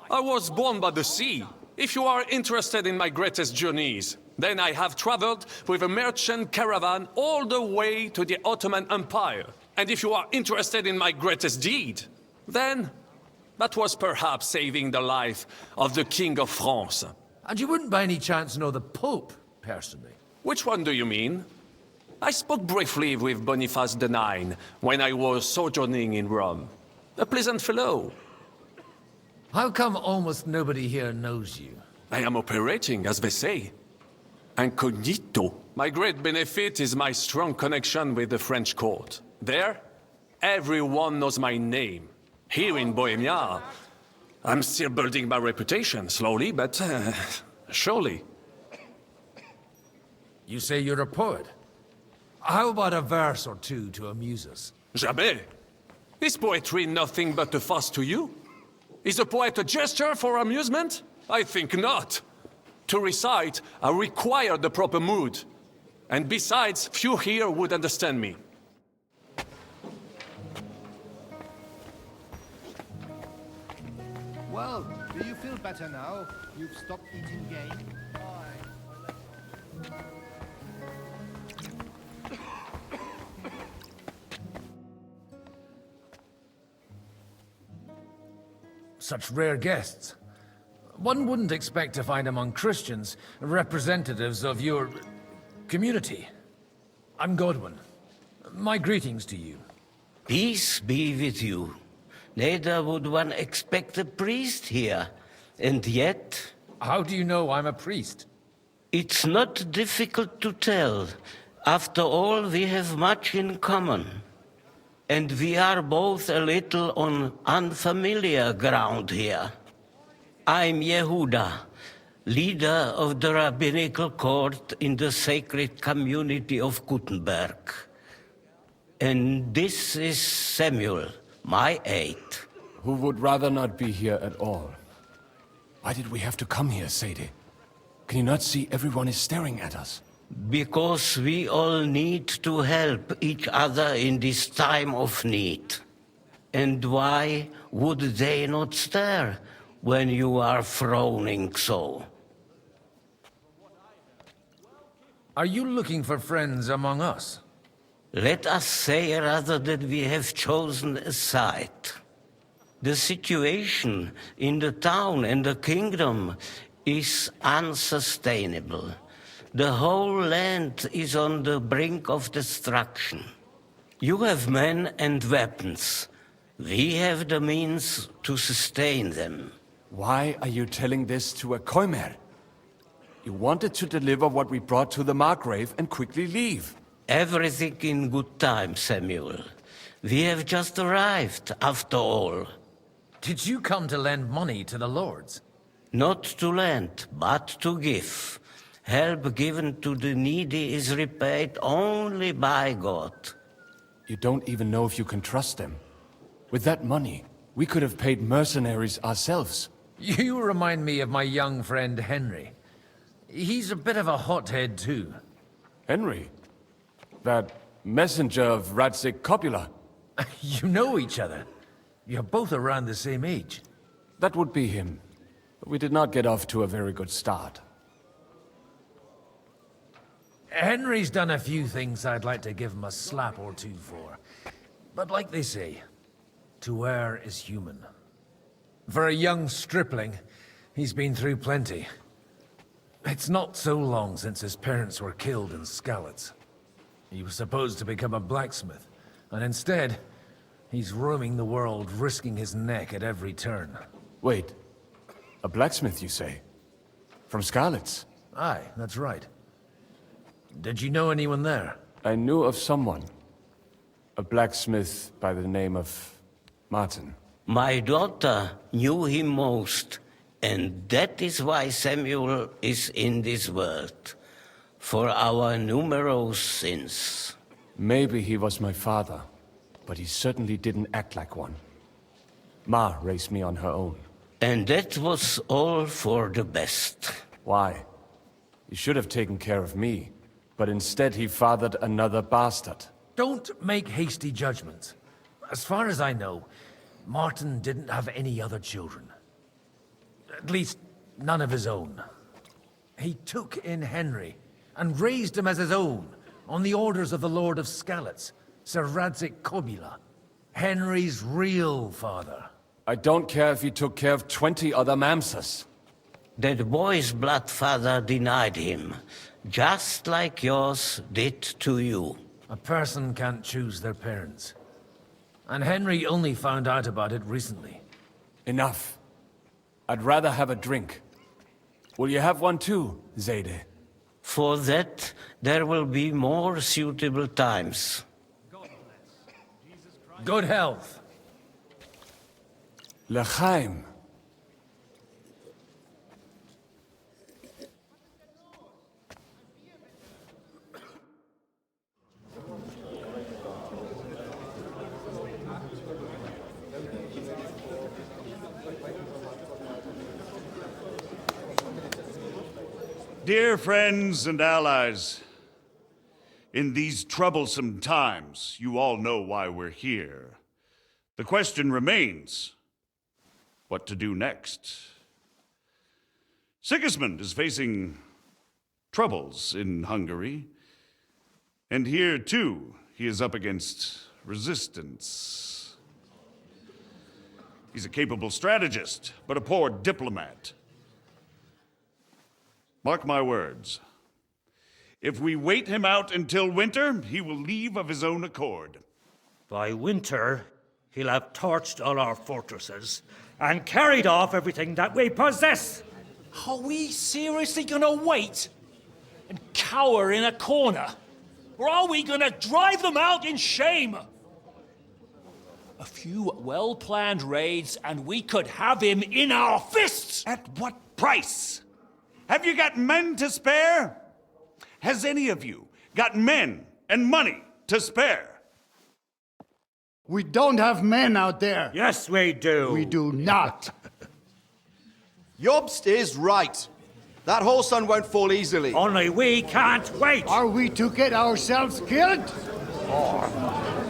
I was born by the sea. If you are interested in my greatest journeys, Then I have traveled with a merchant caravan all the way to the Ottoman Empire. And if you are interested in my greatest deed, then that was perhaps saving the life of the King of France. And you wouldn't by any chance know the Pope, personally? Which one do you mean? I spoke briefly with Boniface IX when I was sojourning in Rome. A pleasant fellow. How come almost nobody here knows you? I am operating, as they say. Incognito. My great benefit is my strong connection with the French court. There, everyone knows my name. Here in Bohemia, I'm still building my reputation, slowly, but surely. You say you're a poet. How about a verse or two to amuse us? Jamais. Is poetry nothing but a farce to you? Is a poet a gesture for amusement? I think not. To recite, I require the proper mood. And besides, few here would understand me. Well, do you feel better now? You've stopped eating game? Such rare guests. One wouldn't expect to find among Christians representatives of your community. I'm Godwin. My greetings to you. Peace be with you. Neither would one expect a priest here. And yet... How do you know I'm a priest? It's not difficult to tell. After all, we have much in common. And we are both a little on unfamiliar ground here. I'm Yehuda, leader of the rabbinical court in the sacred community of Kuttenberg. And this is Samuel, my aide. Who would rather not be here at all. Why did we have to come here, Sadie? Can you not see everyone is staring at us? Because we all need to help each other in this time of need. And why would they not stare when you are frowning so? Are you looking for friends among us? Let us say rather that we have chosen a side. The situation in the town and the kingdom is unsustainable. The whole land is on the brink of destruction. You have men and weapons. We have the means to sustain them. Why are you telling this to a Koimer? You wanted to deliver what we brought to the Margrave and quickly leave. Everything in good time, Samuel. We have just arrived, after all. Did you come to lend money to the lords? Not to lend, but to give. Help given to the needy is repaid only by God. You don't even know if you can trust them. With that money, we could have paid mercenaries ourselves. You remind me of my young friend Henry. He's a bit of a hothead too. Henry? That messenger of Radzik Copula? You know each other. You're both around the same age. That would be him. But we did not get off to a very good start. Henry's done a few things I'd like to give him a slap or two for. But like they say, to err is human. For a young stripling, he's been through plenty. It's not so long since his parents were killed in Skalitz. He was supposed to become a blacksmith, and instead, he's roaming the world, risking his neck at every turn. Wait, a blacksmith, you say? From Skalitz? Aye, that's right. Did you know anyone there? I knew of someone. A blacksmith by the name of Martin. My daughter knew him most, and that is why Samuel is in this world. For our numerous sins. Maybe he was my father, but he certainly didn't act like one. Ma raised me on her own. And that was all for the best. Why? He should have taken care of me, but instead he fathered another bastard. Don't make hasty judgments. As far as I know, Martin didn't have any other children. At least, none of his own. He took in Henry and raised him as his own on the orders of the Lord of Skalitz, Sir Radzik Kobila, Henry's real father. I don't care if he took care of 20 other Mamsas. That boy's bloodfather denied him, just like yours did to you. A person can't choose their parents. And Henry only found out about it recently. Enough. I'd rather have a drink. Will you have one too, Zayde? For that, there will be more suitable times. Good health. L'chaim. Dear friends and allies, in these troublesome times, you all know why we're here. The question remains, what to do next? Sigismund is facing troubles in Hungary, and here too, he is up against resistance. He's a capable strategist, but a poor diplomat. Mark my words. If we wait him out until winter, he will leave of his own accord. By winter, he'll have torched all our fortresses and carried off everything that we possess. Are we seriously gonna wait and cower in a corner? Or are we gonna drive them out in shame? A few well-planned raids and we could have him in our fists! At what price? Have you got men to spare? Has any of you got men and money to spare? We don't have men out there. Yes, we do. We do not. Jobst is right. That whole sun won't fall easily. Only we can't wait. Are we to get ourselves killed? Or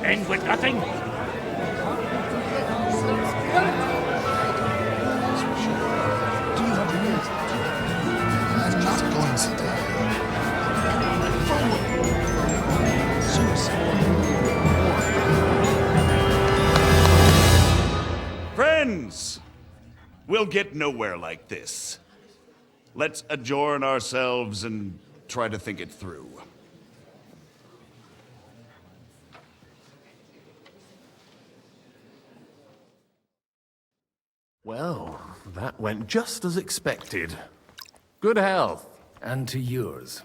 end with nothing? Friends, we'll get nowhere like this. Let's adjourn ourselves and try to think it through. Well, that went just as expected. Good health. And to yours.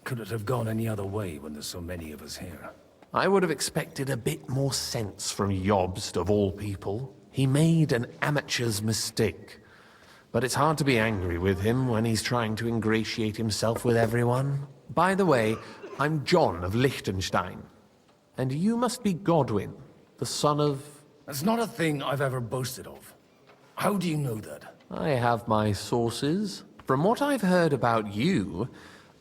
Could it have gone any other way when there's so many of us here? I would have expected a bit more sense from Jobst, of all people. He made an amateur's mistake. But it's hard to be angry with him when he's trying to ingratiate himself with everyone. By the way, I'm John of Liechtenstein. And you must be Godwin, the son of... That's not a thing I've ever boasted of. How do you know that? I have my sources. From what I've heard about you,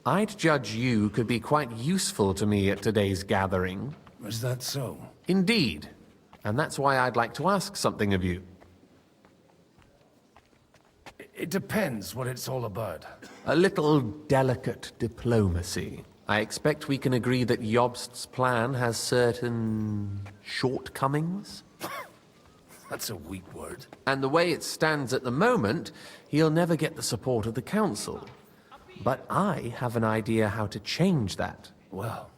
I'd judge you could be quite useful to me at today's gathering. Is that so? Indeed. And that's why I'd like to ask something of you. It depends what it's all about. A little delicate diplomacy. I expect we can agree that Jobst's plan has certain shortcomings? That's a weak word. And the way it stands at the moment, he'll never get the support of the council. But I have an idea how to change that. Well,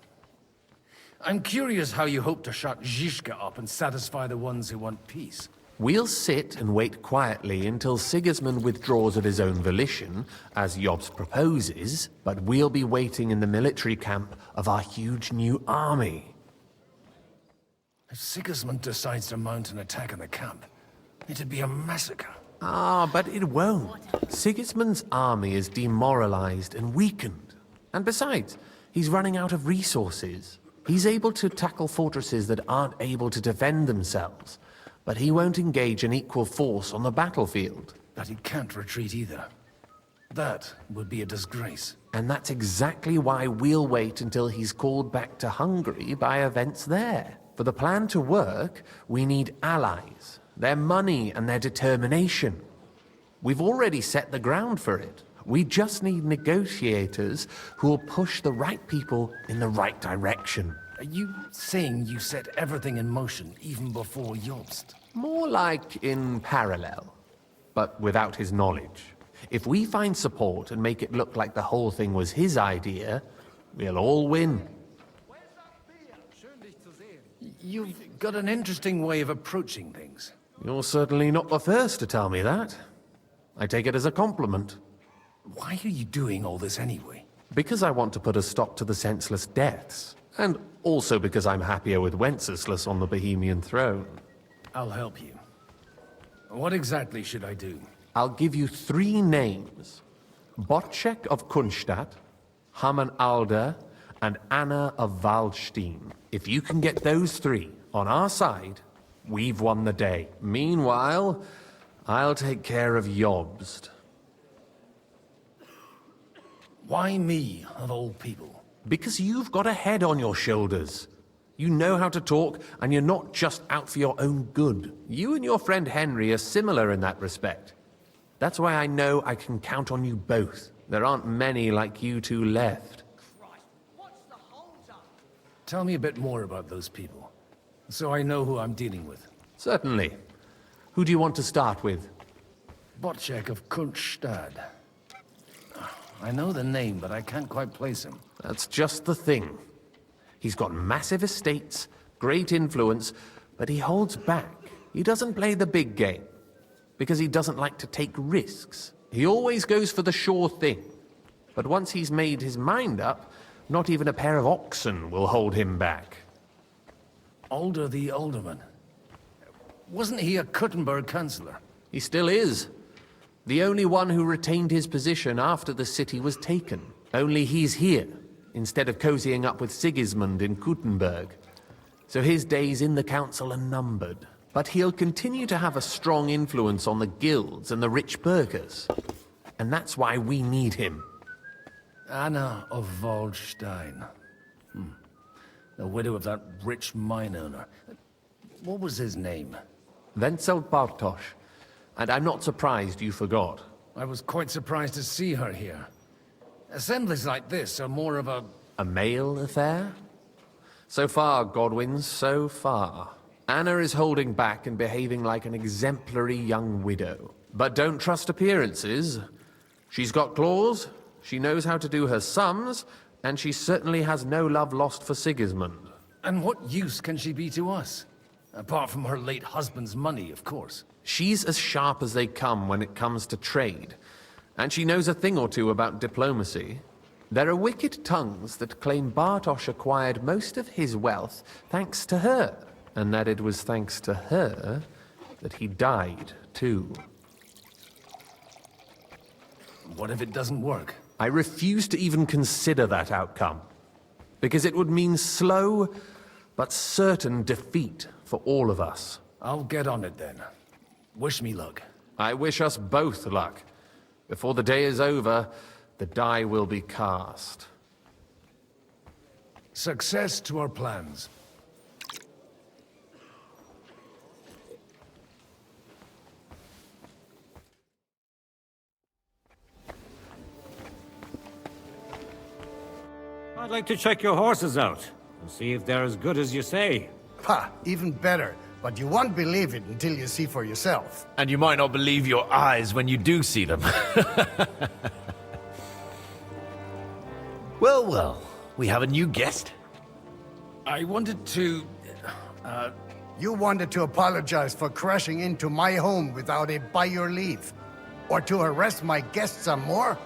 I'm curious how you hope to shut Zizka up and satisfy the ones who want peace. We'll sit and wait quietly until Sigismund withdraws of his own volition, as Jobst proposes, but we'll be waiting in the military camp of our huge new army. If Sigismund decides to mount an attack on the camp, it'd be a massacre. Ah, but it won't. Sigismund's army is demoralized and weakened. And besides, he's running out of resources. He's able to tackle fortresses that aren't able to defend themselves, but he won't engage an equal force on the battlefield. But he can't retreat either. That would be a disgrace. And that's exactly why we'll wait until he's called back to Hungary by events there. For the plan to work, we need allies, their money and their determination. We've already set the ground for it. We just need negotiators who will push the right people in the right direction. Are you saying you set everything in motion even before Jobst? More like in parallel, but without his knowledge. If we find support and make it look like the whole thing was his idea, we'll all win. You've got an interesting way of approaching things. You're certainly not the first to tell me that. I take it as a compliment. Why are you doing all this anyway? Because I want to put a stop to the senseless deaths. And also because I'm happier with Wenceslas on the Bohemian throne. I'll help you. What exactly should I do? I'll give you 3 names. Botchek of Kunstadt, Hamann Alder, and Anna of Waldstein. If you can get those 3 on our side, we've won the day. Meanwhile, I'll take care of Jobst. Why me, of all people? Because you've got a head on your shoulders. You know how to talk, and you're not just out for your own good. You and your friend Henry are similar in that respect. That's why I know I can count on you both. There aren't many like you two left. Tell me a bit more about those people, so I know who I'm dealing with. Certainly. Who do you want to start with? Botchek of Kunstadt. I know the name, but I can't quite place him. That's just the thing. He's got massive estates, great influence, but he holds back. He doesn't play the big game, because he doesn't like to take risks. He always goes for the sure thing. But once he's made his mind up, not even a pair of oxen will hold him back. Alder the Alderman. Wasn't he a Kuttenberg councillor? He still is. The only one who retained his position after the city was taken. Only he's here, instead of cozying up with Sigismund in Kuttenberg. So his days in the council are numbered. But he'll continue to have a strong influence on the guilds and the rich burghers. And that's why we need him. Anna of Waldstein. The widow of that rich mine owner. What was his name? Wenzel Bartosz. And I'm not surprised you forgot. I was quite surprised to see her here. Assemblies like this are more of a... A male affair? So far, Godwin, so far. Anna is holding back and behaving like an exemplary young widow. But don't trust appearances. She's got claws, she knows how to do her sums, and she certainly has no love lost for Sigismund. And what use can she be to us? Apart from her late husband's money, of course. She's as sharp as they come when it comes to trade. And she knows a thing or two about diplomacy. There are wicked tongues that claim Bartosz acquired most of his wealth thanks to her. And that it was thanks to her that he died, too. What if it doesn't work? I refuse to even consider that outcome. Because it would mean slow, but certain defeat for all of us. I'll get on it then. Wish me luck. I wish us both luck. Before the day is over, the die will be cast. Success to our plans. I'd like to check your horses out and see if they're as good as you say. Ha! Even better. But you won't believe it until you see for yourself. And you might not believe your eyes when you do see them. Well, well, we have a new guest. I wanted to... You wanted to apologize for crashing into my home without it by your leave. Or to harass my guests some more?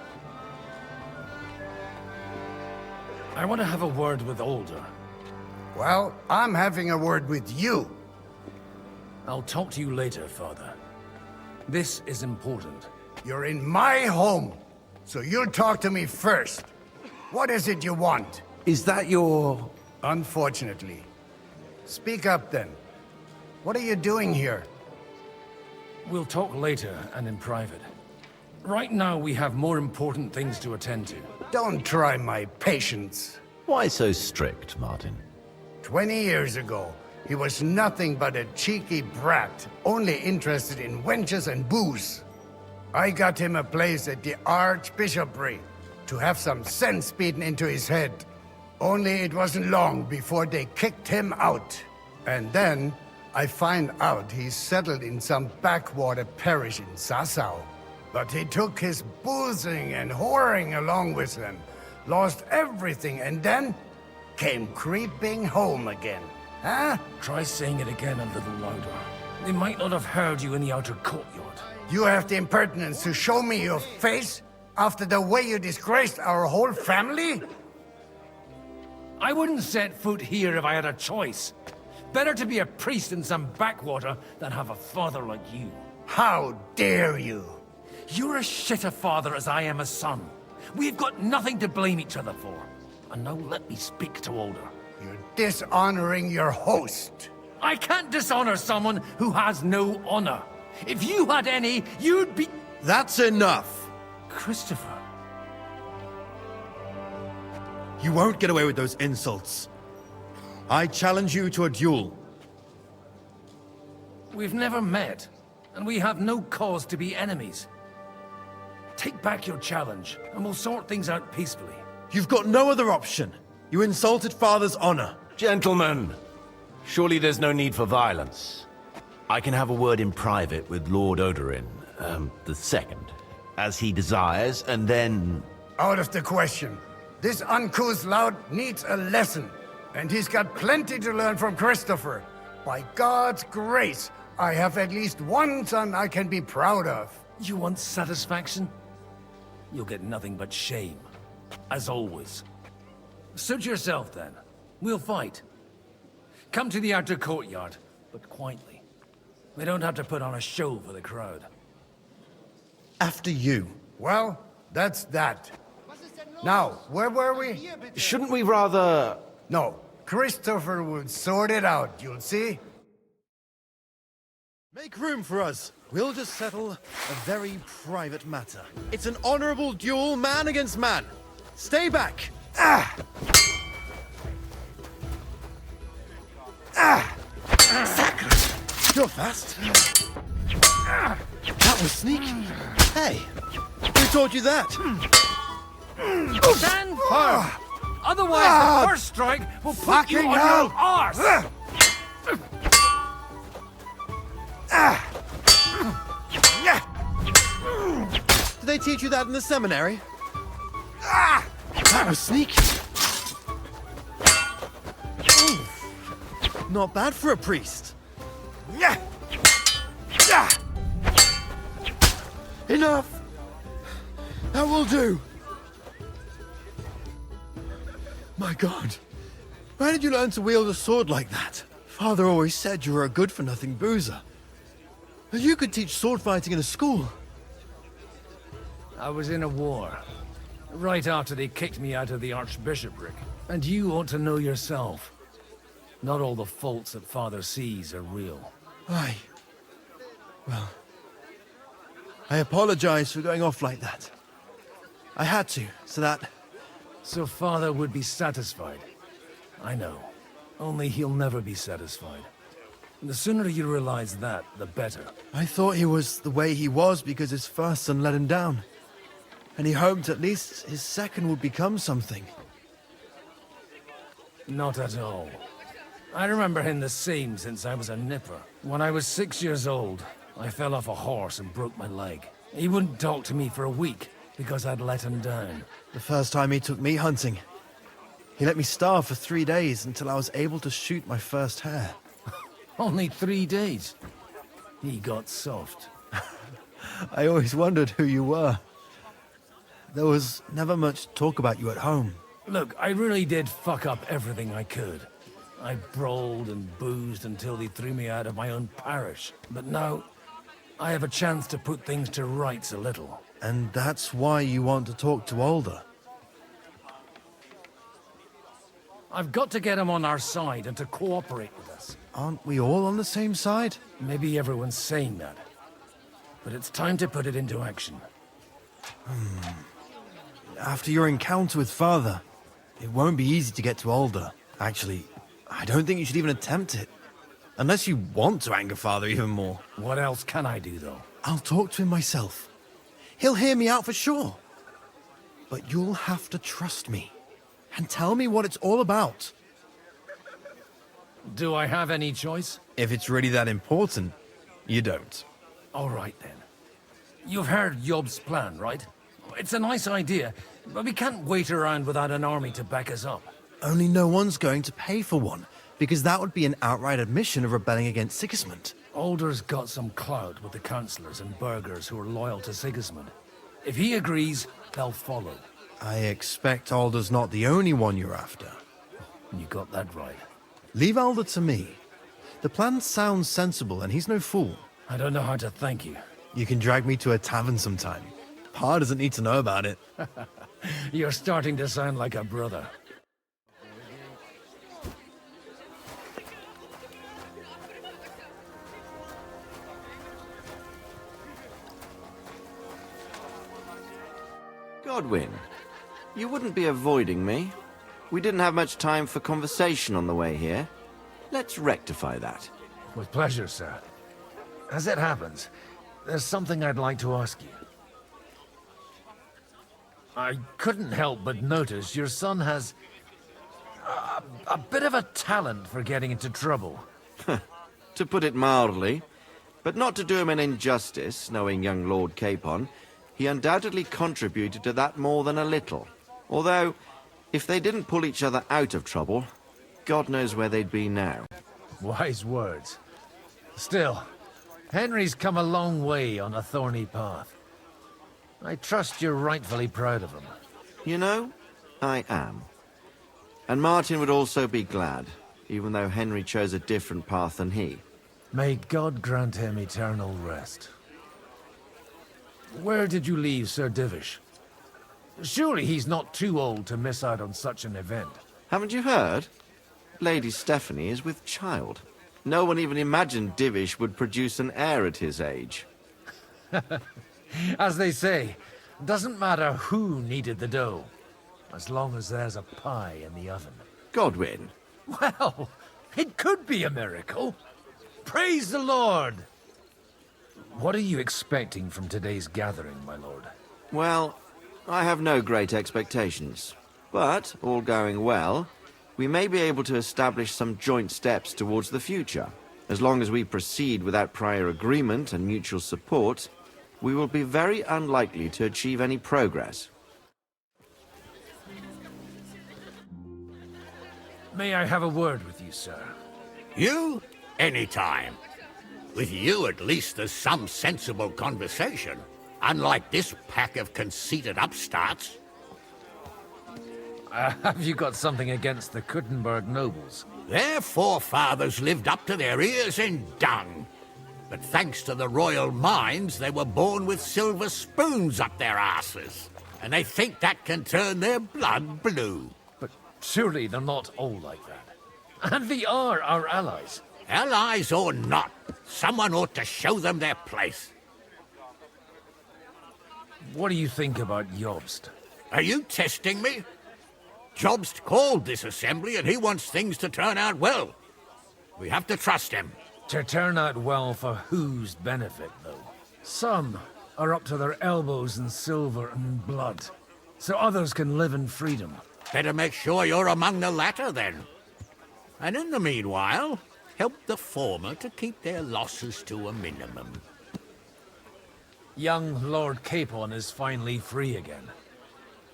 I want to have a word with Alder. Well, I'm having a word with you. I'll talk to you later, Father. This is important. You're in my home, so you'll talk to me first. What is it you want? Is that your... Unfortunately. Speak up, then. What are you doing here? We'll talk later and in private. Right now, we have more important things to attend to. Don't try my patience. Why so strict, Martin? 20 years ago, he was nothing but a cheeky brat, only interested in wenches and booze. I got him a place at the Archbishopric to have some sense beaten into his head. Only it wasn't long before they kicked him out. And then I find out he's settled in some backwater parish in Sassau. But he took his boozing and whoring along with him, lost everything, and then came creeping home again. Huh? Try saying it again a little louder. They might not have heard you in the outer courtyard. You have the impertinence to show me your face after the way you disgraced our whole family? I wouldn't set foot here if I had a choice. Better to be a priest in some backwater than have a father like you. How dare you? You're as shit a father as I am a son. We've got nothing to blame each other for. And now let me speak to Older. You're dishonoring your host. I can't dishonor someone who has no honor. If you had any, you'd be... That's enough! Christopher. You won't get away with those insults. I challenge you to a duel. We've never met, and we have no cause to be enemies. Take back your challenge, and we'll sort things out peacefully. You've got no other option. You insulted Father's honor. Gentlemen, surely there's no need for violence. I can have a word in private with Lord Odorin, the second, as he desires, and then... Out of the question. This uncouth lout needs a lesson, and he's got plenty to learn from Christopher. By God's grace, I have at least one son I can be proud of. You want satisfaction? You'll get nothing but shame. As always. Suit yourself, then. We'll fight. Come to the outer courtyard, but quietly. We don't have to put on a show for the crowd. After you. Well, that's that. Now, where were we? Shouldn't we rather... No, Christopher will sort it out, you'll see. Make room for us. We'll just settle a very private matter. It's an honorable duel, man against man. Stay back. Ah! Ah! You're fast. That was sneaky. Hey, who taught you that? Stand firm! Otherwise, the first strike will put you on your arse! Did they teach you that in the seminary? That was sneaky. Ooh. Not bad for a priest. Enough! That will do. My God. Where did you learn to wield a sword like that? Father always said you were a good-for-nothing boozer. But you could teach sword fighting in a school. I was in a war. Right after they kicked me out of the Archbishopric. And you ought to know yourself. Not all the faults that Father sees are real. Aye. Well, I apologize for going off like that. I had to, so that... So Father would be satisfied. I know. Only he'll never be satisfied. And the sooner you realize that, the better. I thought he was the way he was because his first son let him down. And he hoped at least his second would become something. Not at all. I remember him the same since I was a nipper. When I was 6 years old, I fell off a horse and broke my leg. He wouldn't talk to me for a week because I'd let him down. The first time he took me hunting, he let me starve for 3 days until I was able to shoot my first hare. Only 3 days? He got soft. I always wondered who you were. There was never much talk about you at home. Look, I really did fuck up everything I could. I brawled and boozed until they threw me out of my own parish. But now, I have a chance to put things to rights a little. And that's why you want to talk to Older. I've got to get him on our side and to cooperate with us. Aren't we all on the same side? Maybe everyone's saying that. But it's time to put it into action. After your encounter with Father, it won't be easy to get to Older. Actually, I don't think you should even attempt it. Unless you want to anger Father even more. What else can I do, though? I'll talk to him myself. He'll hear me out for sure. But you'll have to trust me and tell me what it's all about. Do I have any choice? If it's really that important, you don't. All right, then. You've heard Job's plan, right? It's a nice idea, but we can't wait around without an army to back us up. Only no one's going to pay for one, because that would be an outright admission of rebelling against Sigismund. Alder's got some clout with the councillors and burghers who are loyal to Sigismund. If he agrees, they'll follow. I expect Alder's not the only one you're after. You got that right. Leave Alder to me. The plan sounds sensible, and he's no fool. I don't know how to thank you. You can drag me to a tavern sometime. Pa doesn't need to know about it. You're starting to sound like a brother. Godwin, you wouldn't be avoiding me. We didn't have much time for conversation on the way here. Let's rectify that. With pleasure, sir. As it happens, there's something I'd like to ask you. I couldn't help but notice your son has a bit of a talent for getting into trouble. To put it mildly, but not to do him an injustice, knowing young Lord Capon, he undoubtedly contributed to that more than a little. Although, if they didn't pull each other out of trouble, God knows where they'd be now. Wise words. Still, Henry's come a long way on a thorny path. I trust you're rightfully proud of him. You know, I am. And Martin would also be glad, even though Henry chose a different path than he. May God grant him eternal rest. Where did you leave Sir Divish? Surely he's not too old to miss out on such an event. Haven't you heard? Lady Stephanie is with child. No one even imagined Divish would produce an heir at his age. As they say, doesn't matter who kneaded the dough, as long as there's a pie in the oven. Godwin. Well, it could be a miracle. Praise the Lord! What are you expecting from today's gathering, my lord? Well, I have no great expectations. But, all going well, we may be able to establish some joint steps towards the future. As long as we proceed without prior agreement and mutual support, we will be very unlikely to achieve any progress. May I have a word with you, sir? You? Anytime. With you, at least, there's some sensible conversation. Unlike this pack of conceited upstarts. Have you got something against the Kuttenberg nobles? Their forefathers lived up to their ears in dung. But thanks to the royal mines, they were born with silver spoons up their asses. And they think that can turn their blood blue. But surely they're not all like that. And they are our allies. Allies or not, someone ought to show them their place. What do you think about Jobst? Are you testing me? Jobst called this assembly and he wants things to turn out well. We have to trust him. To turn out well for whose benefit, though? Some are up to their elbows in silver and blood, so others can live in freedom. Better make sure you're among the latter, then. And in the meanwhile, help the former to keep their losses to a minimum. Young Lord Capon is finally free again.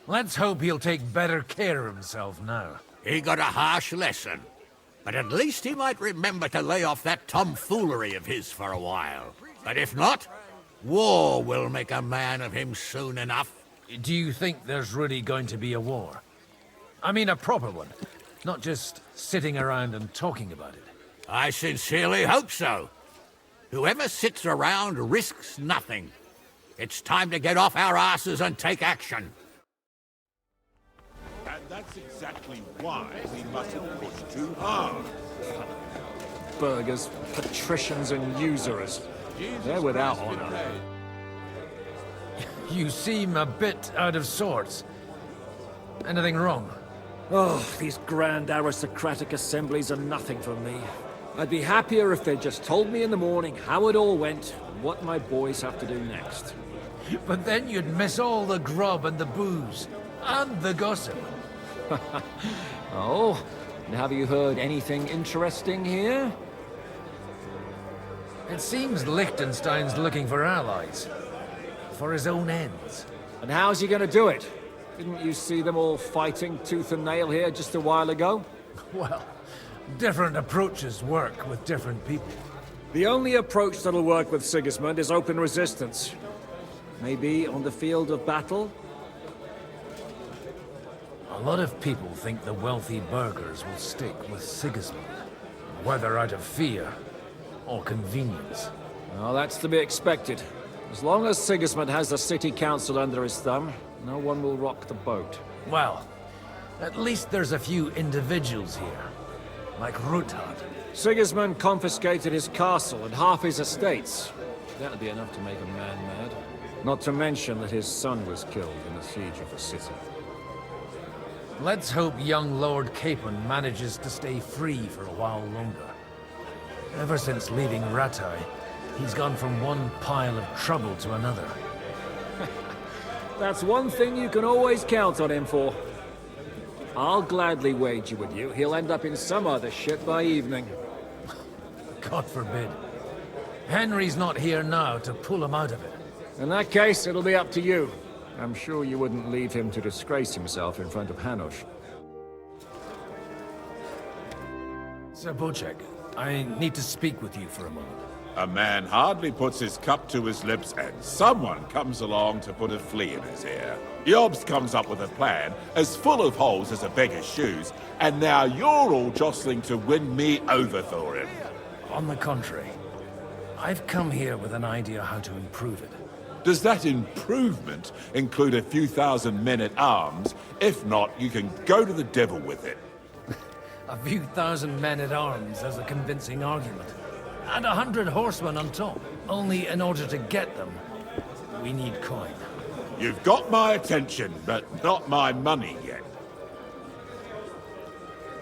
Let's hope he'll take better care of himself now. He got a harsh lesson. But at least he might remember to lay off that tomfoolery of his for a while. But if not, war will make a man of him soon enough. Do you think there's really going to be a war? I mean a proper one, not just sitting around and talking about it. I sincerely hope so. Whoever sits around risks nothing. It's time to get off our asses and take action. And that's exactly why we mustn't push too hard. Burghers, patricians and usurers. They're without honor. You seem a bit out of sorts. Anything wrong? Oh, these grand aristocratic assemblies are nothing for me. I'd be happier if they just told me in the morning how it all went and what my boys have to do next. But then you'd miss all the grub and the booze, and the gossip. Oh, and have you heard anything interesting here? It seems Liechtenstein's looking for allies. For his own ends. And how's he gonna do it? Didn't you see them all fighting tooth and nail here just a while ago? Well, different approaches work with different people. The only approach that'll work with Sigismund is open resistance. Maybe on the field of battle? A lot of people think the wealthy burghers will stick with Sigismund, whether out of fear or convenience. Well, that's to be expected. As long as Sigismund has the city council under his thumb, no one will rock the boat. Well, at least there's a few individuals here, like Ruthard. Sigismund confiscated his castle and half his estates. That'll be enough to make a man mad. Not to mention that his son was killed in the siege of the city. Let's hope young Lord Capon manages to stay free for a while longer. Ever since leaving Rattay, he's gone from one pile of trouble to another. That's one thing you can always count on him for. I'll gladly wager with you he'll end up in some other shit by evening. God forbid. Henry's not here now to pull him out of it. In that case, it'll be up to you. I'm sure you wouldn't leave him to disgrace himself in front of Hanush. Sir Bocek, I need to speak with you for a moment. A man hardly puts his cup to his lips and someone comes along to put a flea in his ear. Jobst comes up with a plan as full of holes as a beggar's shoes, and now you're all jostling to win me over for him. On the contrary, I've come here with an idea how to improve it. Does that improvement include a few thousand men-at-arms? If not, you can go to the devil with it. A few thousand men-at-arms as a convincing argument. And 100 horsemen on top. Only in order to get them, we need coin. You've got my attention, but not my money yet.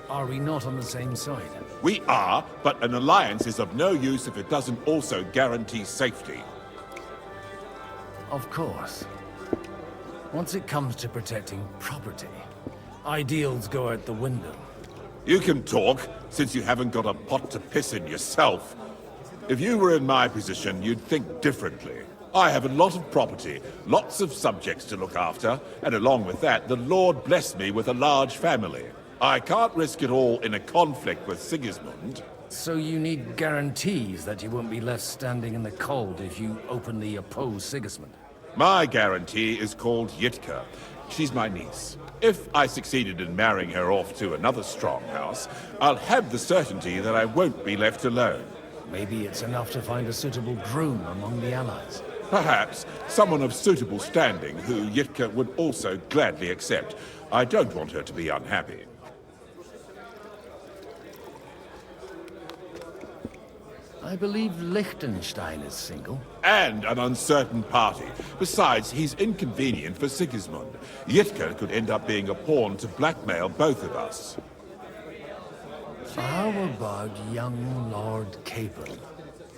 Are we not on the same side? We are, but an alliance is of no use if it doesn't also guarantee safety. Of course. Once it comes to protecting property, ideals go out the window. You can talk, since you haven't got a pot to piss in yourself. If you were in my position, you'd think differently. I have a lot of property, lots of subjects to look after, and along with that, the Lord blessed me with a large family. I can't risk it all in a conflict with Sigismund. So you need guarantees that you won't be left standing in the cold if you openly oppose Sigismund? My guarantee is called Yitka. She's my niece. If I succeeded in marrying her off to another strong house, I'll have the certainty that I won't be left alone. Maybe it's enough to find a suitable groom among the allies. Perhaps someone of suitable standing who Yitka would also gladly accept. I don't want her to be unhappy. I believe Liechtenstein is single. And an uncertain party. Besides, he's inconvenient for Sigismund. Yitka could end up being a pawn to blackmail both of us. How about young Lord Capon?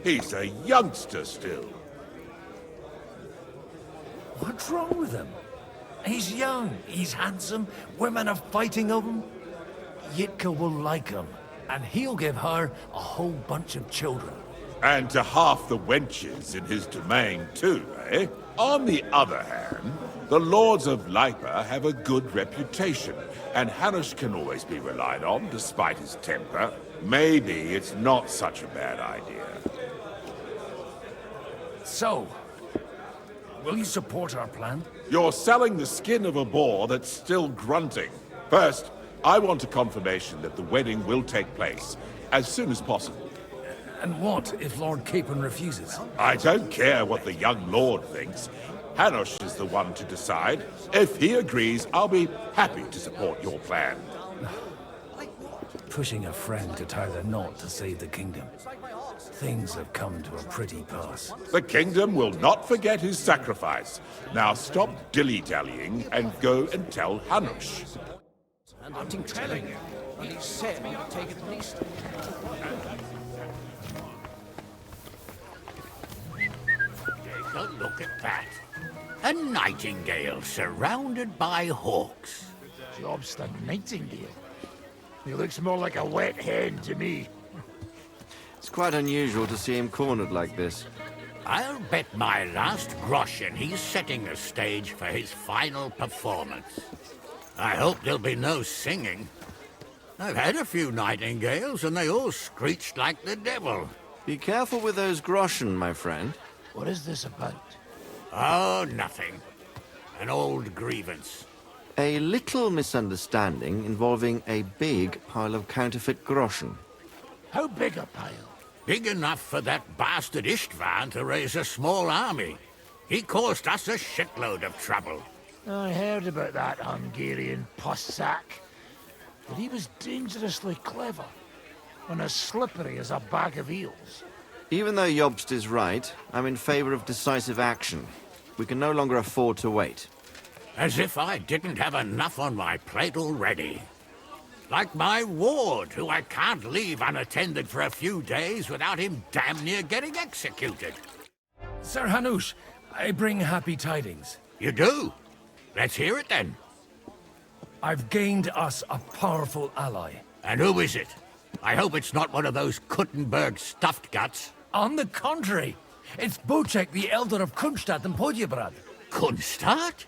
He's a youngster still. What's wrong with him? He's young, he's handsome, women are fighting over him. Yitka will like him, and he'll give her a whole bunch of children. And to half the wenches in his domain too, eh? On the other hand, the lords of Lipa have a good reputation, and Hanush can always be relied on, despite his temper. Maybe it's not such a bad idea. So, will you support our plan? You're selling the skin of a boar that's still grunting. First, I want a confirmation that the wedding will take place, as soon as possible. And what if Lord Capon refuses? I don't care what the young lord thinks. Hanush is the one to decide. If he agrees, I'll be happy to support your plan. Pushing a friend to tie the knot to save the kingdom. Things have come to a pretty pass. The kingdom will not forget his sacrifice. Now stop dilly-dallying and go and tell Hanush. I'm telling you, but he said he'd take at least... a look at that. A nightingale surrounded by hawks. Job's the nightingale. He looks more like a wet hen to me. It's quite unusual to see him cornered like this. I'll bet my last groschen he's setting the stage for his final performance. I hope there'll be no singing. I've had a few nightingales and they all screeched like the devil. Be careful with those groschen, my friend. What is this about? Oh, nothing. An old grievance. A little misunderstanding involving a big pile of counterfeit groschen. How big a pile? Big enough for that bastard Istvan to raise a small army. He caused us a shitload of trouble. I heard about that Hungarian pussack. But he was dangerously clever. And as slippery as a bag of eels. Even though Jobst is right, I'm in favor of decisive action. We can no longer afford to wait. As if I didn't have enough on my plate already. Like my ward, who I can't leave unattended for a few days without him damn near getting executed. Sir Hanush, I bring happy tidings. You do? Let's hear it then. I've gained us a powerful ally. And who is it? I hope it's not one of those Kuttenberg stuffed guts. On the contrary, it's Bocek, the Elder of Kunstadt and Podjebrad. Kunstadt?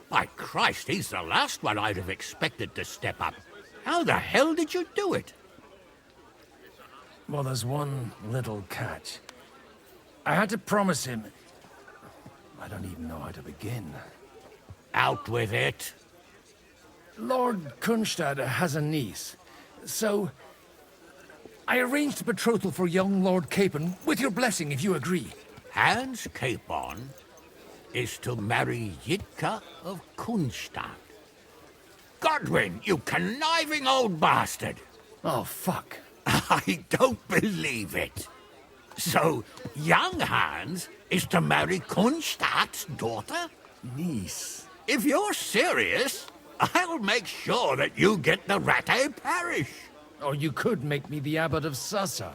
By Christ, he's the last one I'd have expected to step up. How the hell did you do it? Well, there's one little catch. I had to promise him... I don't even know how to begin. Out with it. Lord Kunstadt has a niece, so... I arranged a betrothal for young Lord Capon, with your blessing, if you agree. Hans Capon is to marry Yitka of Kunstadt. Godwin, you conniving old bastard! Oh, fuck. I don't believe it. So, young Hans is to marry Kunstadt's daughter? Niece. If you're serious, I'll make sure that you get the Rattay parish. Or you could make me the Abbot of Sassa.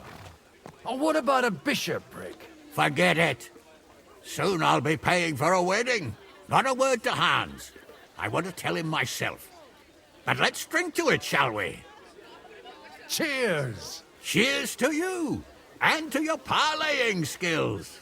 Or what about a bishopric? Forget it. Soon I'll be paying for a wedding. Not a word to Hans. I want to tell him myself. But let's drink to it, shall we? Cheers! Cheers to you, and to your parleying skills.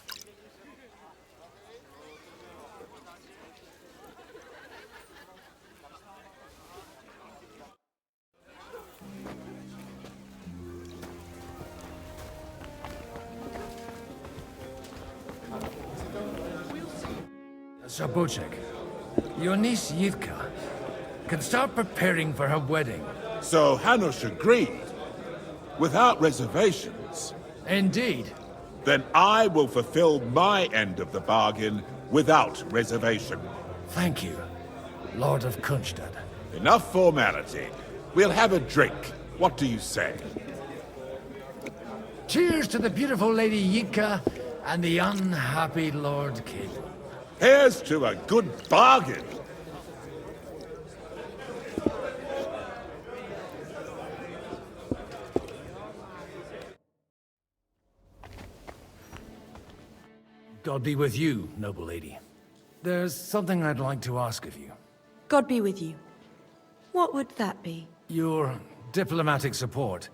Sir Bocek, your niece Yitka can start preparing for her wedding. So Hanush agreed? Without reservations? Indeed. Then I will fulfill my end of the bargain without reservation. Thank you, Lord of Kunstadt. Enough formality. We'll have a drink. What do you say? Cheers to the beautiful Lady Yitka and the unhappy Lord Capon. Here's to a good bargain! God be with you, noble lady. There's something I'd like to ask of you. God be with you. What would that be? Your diplomatic support.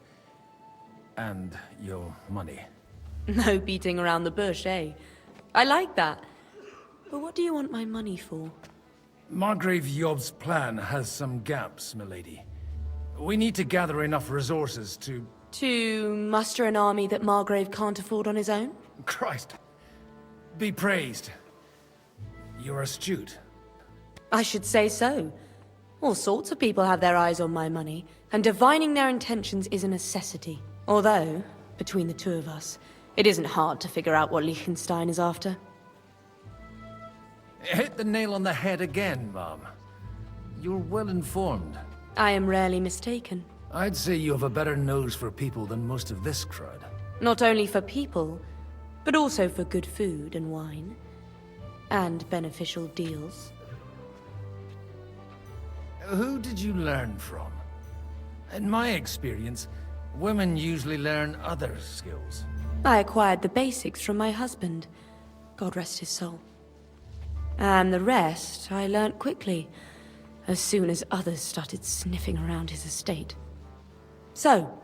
And your money. No beating around the bush, eh? I like that. But what do you want my money for? Margrave Job's plan has some gaps, milady. We need to gather enough resources to... To muster an army that Margrave can't afford on his own? Christ. Be praised. You're astute. I should say so. All sorts of people have their eyes on my money, and divining their intentions is a necessity. Although, between the two of us, it isn't hard to figure out what Liechtenstein is after. Hit the nail on the head again, Mom. You're well informed. I am rarely mistaken. I'd say you have a better nose for people than most of this crowd. Not only for people, but also for good food and wine. And beneficial deals. Who did you learn from? In my experience, women usually learn other skills. I acquired the basics from my husband. God rest his soul. And the rest I learnt quickly, as soon as others started sniffing around his estate. So,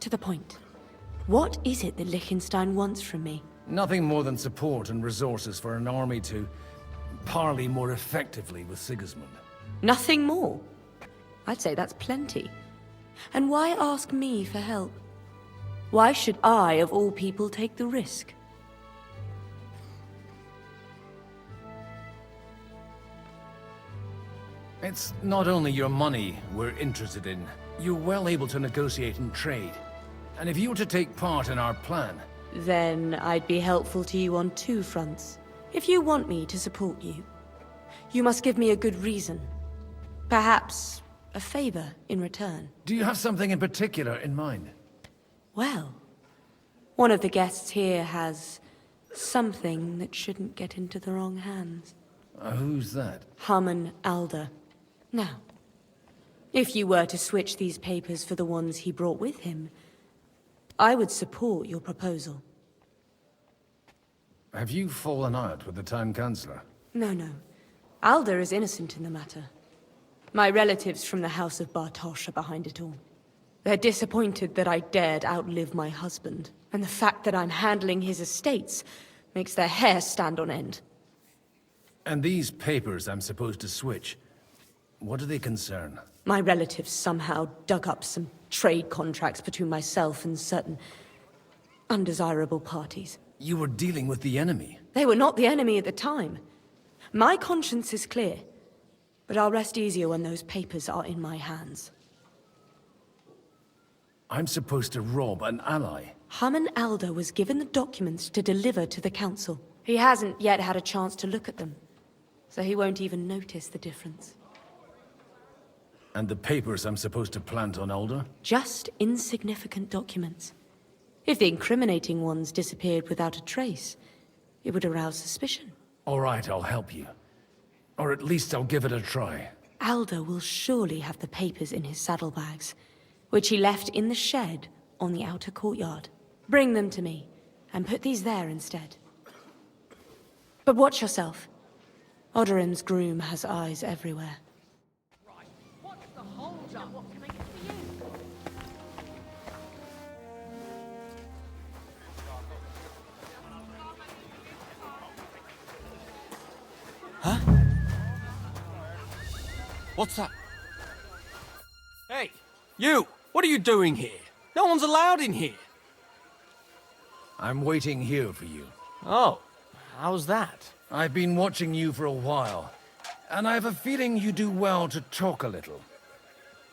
to the point. What is it that Liechtenstein wants from me? Nothing more than support and resources for an army to parley more effectively with Sigismund. Nothing more? I'd say that's plenty. And why ask me for help? Why should I, of all people, take the risk? It's not only your money we're interested in. You're well able to negotiate and trade. And if you were to take part in our plan... Then I'd be helpful to you on two fronts. If you want me to support you, you must give me a good reason. Perhaps a favor in return. Do you have something in particular in mind? Well, one of the guests here has something that shouldn't get into the wrong hands. Who's that? Harman Alder. Now, if you were to switch these papers for the ones he brought with him, I would support your proposal. Have you fallen out with the Time Chancellor? No. Alder is innocent in the matter. My relatives from the House of Bartosz are behind it all. They're disappointed that I dared outlive my husband, and the fact that I'm handling his estates makes their hair stand on end. And these papers I'm supposed to switch, what do they concern? My relatives somehow dug up some trade contracts between myself and certain undesirable parties. You were dealing with the enemy. They were not the enemy at the time. My conscience is clear, but I'll rest easier when those papers are in my hands. I'm supposed to rob an ally. Harman Alder was given the documents to deliver to the council. He hasn't yet had a chance to look at them, so he won't even notice the difference. And the papers I'm supposed to plant on Alder? Just insignificant documents. If the incriminating ones disappeared without a trace, it would arouse suspicion. All right, I'll help you. Or at least I'll give it a try. Alder will surely have the papers in his saddlebags, which he left in the shed on the outer courtyard. Bring them to me, and put these there instead. But watch yourself. Odorin's groom has eyes everywhere. Huh? What's that? Hey, you! What are you doing here? No one's allowed in here. I'm waiting here for you. Oh, how's that? I've been watching you for a while, and I have a feeling you do well to talk a little.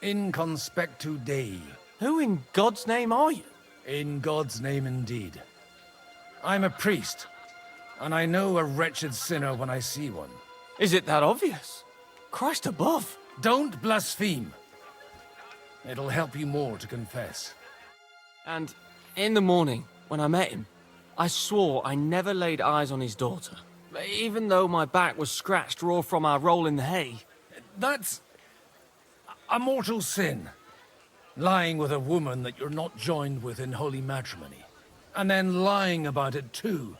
In conspectu Dei. Who in God's name are you? In God's name indeed. I'm a priest, and I know a wretched sinner when I see one. Is it that obvious? Christ above. Don't blaspheme. It'll help you more to confess. And in the morning, when I met him, I swore I never laid eyes on his daughter. Even though my back was scratched raw from our roll in the hay. That's a mortal sin. Lying with a woman that you're not joined with in holy matrimony. And then lying about it too.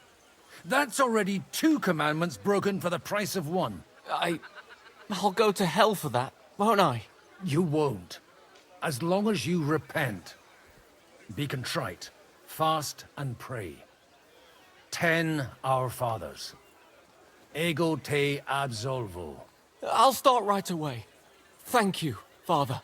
That's already 2 commandments broken for the price of 1. I'll go to hell for that, won't I? You won't. As long as you repent. Be contrite, fast and pray. 10 Our Fathers. Ego te absolvo. I'll start right away. Thank you, Father.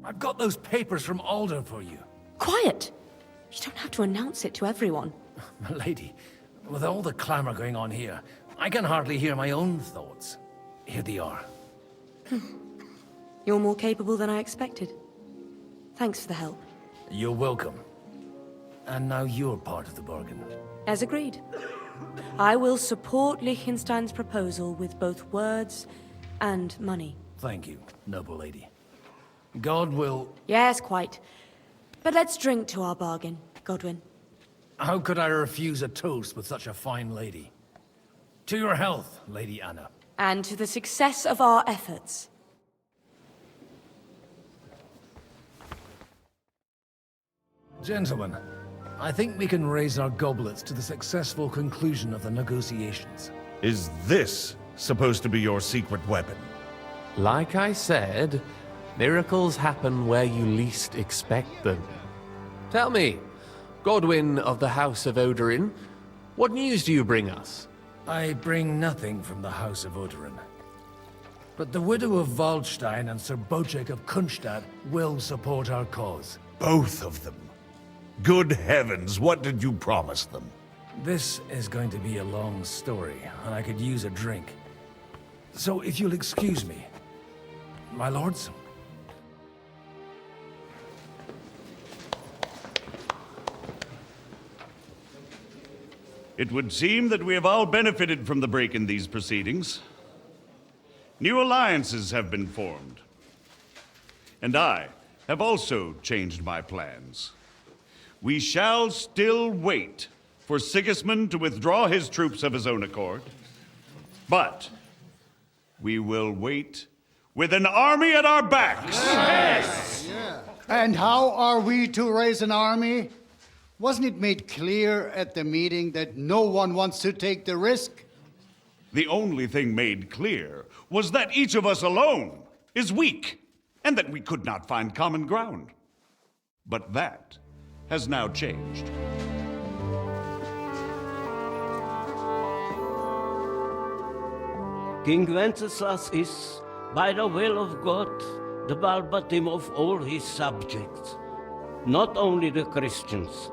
I've got those papers from Alder for you. Quiet! You don't have to announce it to everyone. Milady, with all the clamor going on here, I can hardly hear my own thoughts. Here they are. You're more capable than I expected. Thanks for the help. You're welcome. And now you're part of the bargain. As agreed. I will support Liechtenstein's proposal with both words and money. Thank you, noble lady. God will... Yes, quite. But let's drink to our bargain, Godwin. How could I refuse a toast with such a fine lady? To your health, Lady Anna. And to the success of our efforts. Gentlemen, I think we can raise our goblets to the successful conclusion of the negotiations. Is this supposed to be your secret weapon? Like I said, miracles happen where you least expect them. Tell me, Godwin of the House of Odorin, what news do you bring us? I bring nothing from the House of Odorin. But the widow of Waldstein and Sir Bocek of Kunstadt will support our cause. Both of them? Good heavens, what did you promise them? This is going to be a long story, and I could use a drink. So if you'll excuse me, my lords? It would seem that we have all benefited from the break in these proceedings. New alliances have been formed. And I have also changed my plans. We shall still wait for Sigismund to withdraw his troops of his own accord. But we will wait with an army at our backs. Yes. And how are we to raise an army? Wasn't it made clear at the meeting that no one wants to take the risk? The only thing made clear was that each of us alone is weak, and that we could not find common ground. But that has now changed. King Wenceslas is, by the will of God, the balbatim of all his subjects. Not only the Christians,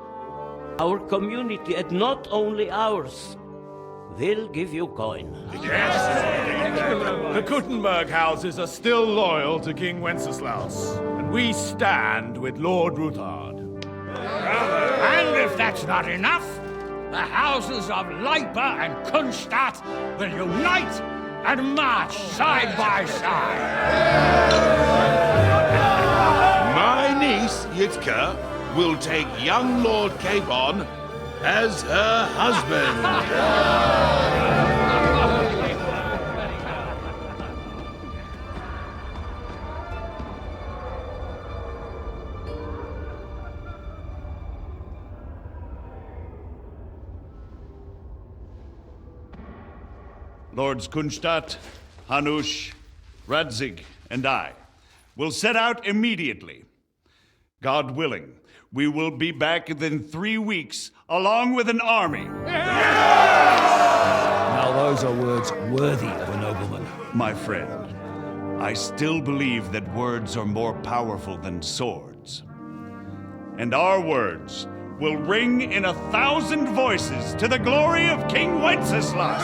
our community, and not only ours, will give you coin. The Kuttenberg houses are still loyal to King Wenceslas, and we stand with Lord Ruthard. And if that's not enough, the houses of Leipa and Kunstadt will unite and march side by side. My niece, Yitka, will take young Lord Capon as her husband. Lords Kunstadt, Hanush, Radzig, and I will set out immediately. God willing, we will be back within 3 weeks, along with an army. Now those are words worthy of a nobleman. My friend, I still believe that words are more powerful than swords. And our words will ring in 1,000 voices to the glory of King Wenceslas.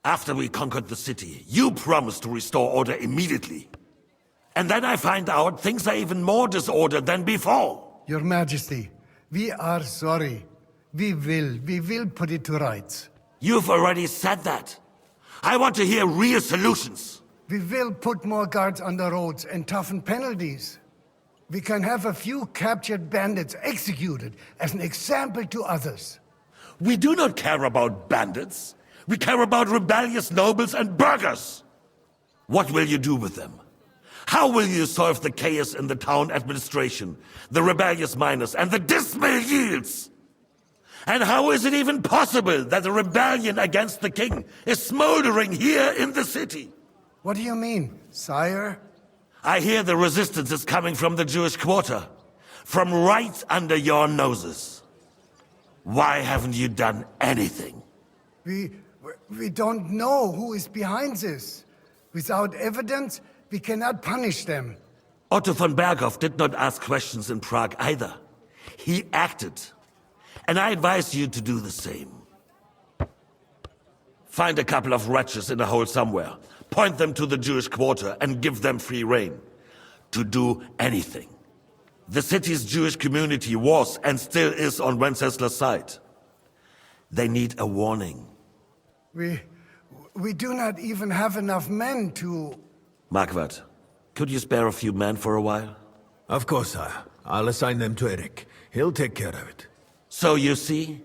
After we conquered the city, you promised to restore order immediately. And then I find out things are even more disordered than before. Your Majesty, we are sorry. We will put it to rights. You've already said that. I want to hear real solutions. We will put more guards on the roads and toughen penalties. We can have a few captured bandits executed as an example to others. We do not care about bandits. We care about rebellious nobles and burghers. What will you do with them? How will you solve the chaos in the town administration, the rebellious miners, and the dismal yields? And how is it even possible that a rebellion against the king is smoldering here in the city? What do you mean, sire? I hear the resistance is coming from the Jewish quarter, from right under your noses. Why haven't you done anything? We don't know who is behind this. Without evidence, we cannot punish them. Otto von Berghoff did not ask questions in Prague either. He acted. And I advise you to do the same. Find a couple of wretches in a hole somewhere, point them to the Jewish quarter, and give them free rein to do anything. The city's Jewish community was and still is on Wenceslas' side. They need a warning. We do not even have enough men to... Marquardt, could you spare a few men for a while? Of course, sire. I'll assign them to Eric. He'll take care of it. So you see,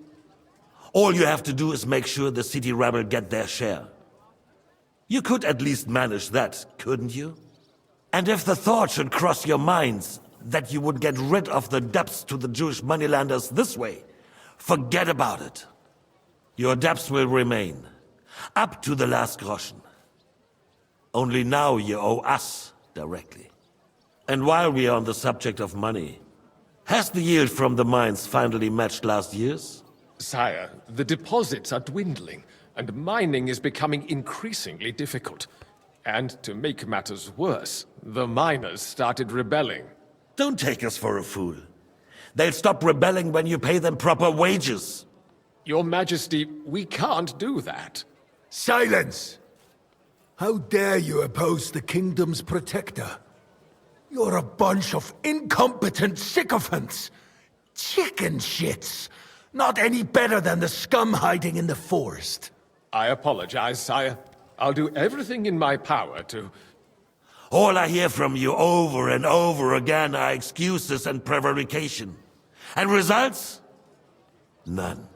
all you have to do is make sure the city rebel get their share. You could at least manage that, couldn't you? And if the thought should cross your minds that you would get rid of the debts to the Jewish moneylenders this way, forget about it. Your debts will remain, up to the last groschen. Only now you owe us directly. And while we are on the subject of money, has the yield from the mines finally matched last year's? Sire, the deposits are dwindling, and mining is becoming increasingly difficult. And to make matters worse, the miners started rebelling. Don't take us for a fool. They'll stop rebelling when you pay them proper wages. Your Majesty, we can't do that. Silence! How dare you oppose the kingdom's protector? You're a bunch of incompetent sycophants! Chicken shits! Not any better than the scum hiding in the forest. I apologize, sire. I'll do everything in my power to... All I hear from you over and over again are excuses and prevarication. And results? None.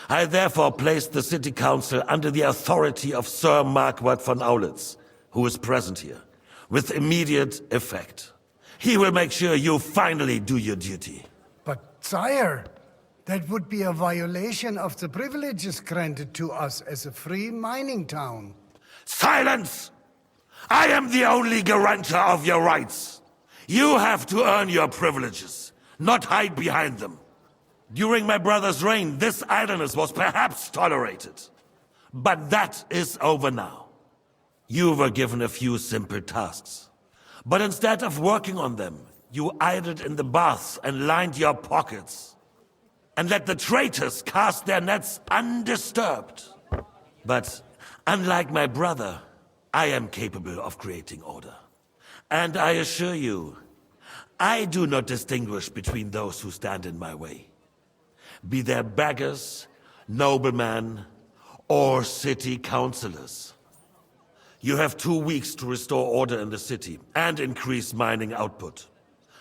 I therefore place the city council under the authority of Sir Marquardt von Aulitz, who is present here, with immediate effect. He will make sure you finally do your duty. But, sire, that would be a violation of the privileges granted to us as a free mining town. Silence! I am the only guarantor of your rights. You have to earn your privileges, not hide behind them. During my brother's reign, this idleness was perhaps tolerated. But that is over now. You were given a few simple tasks. But instead of working on them, you idled in the baths and lined your pockets. And let the traitors cast their nets undisturbed. But unlike my brother, I am capable of creating order. And I assure you, I do not distinguish between those who stand in my way. Be they beggars, noblemen, or city councillors. You have 2 weeks to restore order in the city and increase mining output.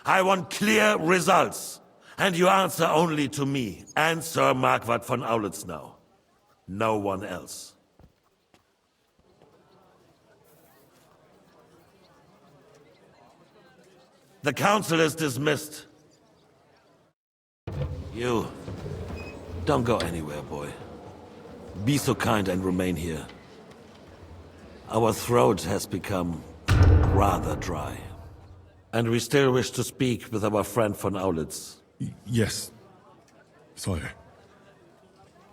I want clear results, and you answer only to me and Sir Marquardt von Aulitz now. No one else. The council is dismissed. You, don't go anywhere, boy. Be so kind and remain here. Our throat has become rather dry. And we still wish to speak with our friend von Aulitz. Yes, sire.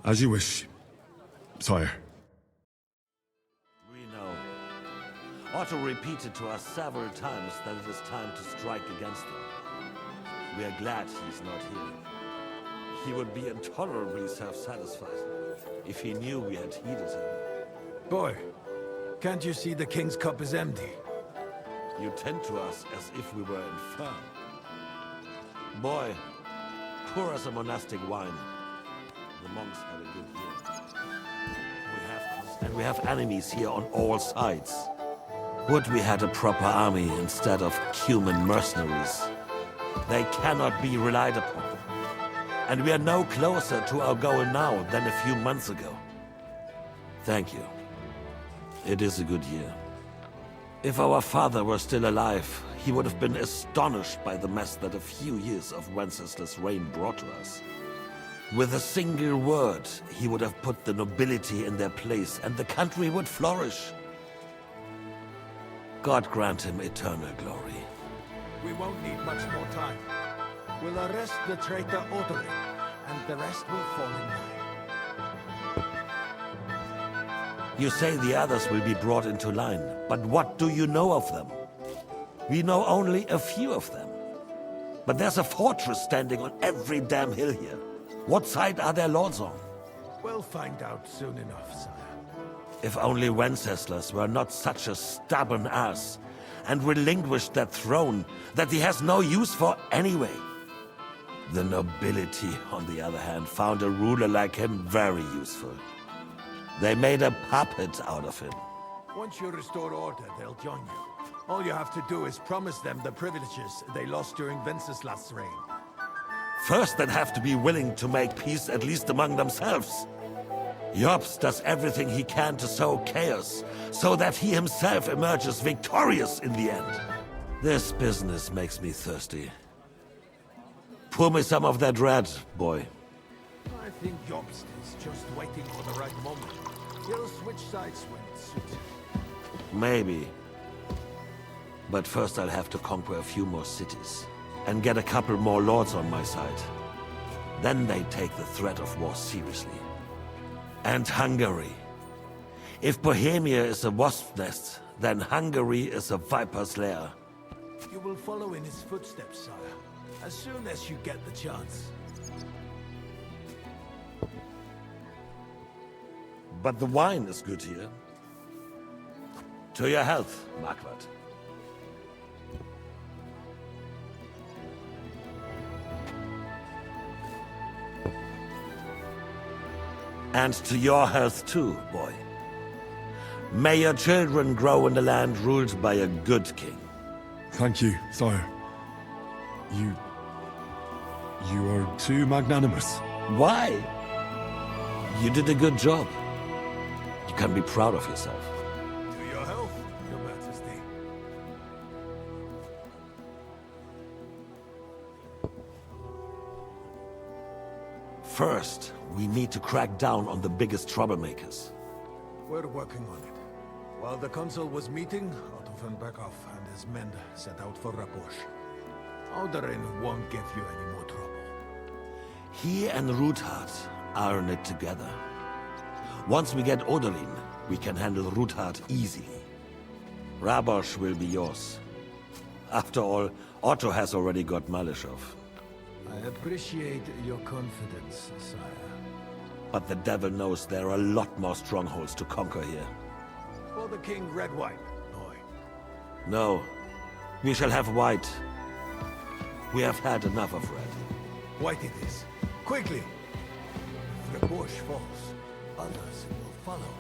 As you wish, sire. We know. Otto repeated to us several times that it is time to strike against them. We are glad he's not here. He would be intolerably self-satisfied if he knew we had heeded him. Boy, can't you see the king's cup is empty? You tend to us as if we were infirm. Boy, pour us a monastic wine. The monks had a good year. We have enemies here on all sides. Would we had a proper army instead of human mercenaries. They cannot be relied upon. And we are no closer to our goal now than a few months ago. Thank you. It is a good year. If our father were still alive, he would have been astonished by the mess that a few years of Wenceslas' reign brought to us. With a single word, he would have put the nobility in their place, and the country would flourish. God grant him eternal glory. We won't need much more time. We'll arrest the traitor Otto, and the rest will fall in line. You say the others will be brought into line, but what do you know of them? We know only a few of them. But there's a fortress standing on every damn hill here. What side are their lords on? We'll find out soon enough, sire. If only Wenceslas were not such a stubborn ass, and relinquished that throne that he has no use for anyway. The nobility, on the other hand, found a ruler like him very useful. They made a puppet out of him. Once you restore order, they'll join you. All you have to do is promise them the privileges they lost during Wenceslas' reign. First, they'd have to be willing to make peace at least among themselves. Jobs does everything he can to sow chaos, so that he himself emerges victorious in the end. This business makes me thirsty. Pour me some of that red, boy. I think Jobst is just waiting for the right moment. He'll switch sides when it suits him. Maybe. But first I'll have to conquer a few more cities, and get a couple more lords on my side. Then they take the threat of war seriously. And Hungary. If Bohemia is a wasp's nest, then Hungary is a viper's lair. You will follow in his footsteps, sire, as soon as you get the chance. But the wine is good here. To your health, Marquardt. And to your health too, boy. May your children grow in the land ruled by a good king. Thank you, sire. You are too magnanimous. Why? You did a good job. You can be proud of yourself. To your health, Your Majesty. First, we need to crack down on the biggest troublemakers. We're working on it. While the consul was meeting, Otto von Berghoff and his men set out for Raborsch. Alderin won't give you any more trouble. He and Ruthard are in it together. Once we get Oderin, we can handle Ruthard easily. Raborsch will be yours. After all, Otto has already got Malishov. I appreciate your confidence, sire. But the devil knows there are a lot more strongholds to conquer here. For the king, red wine, boy. No, we shall have white. We have had enough of red. White it is. Quickly! If Raborsch falls, others will follow.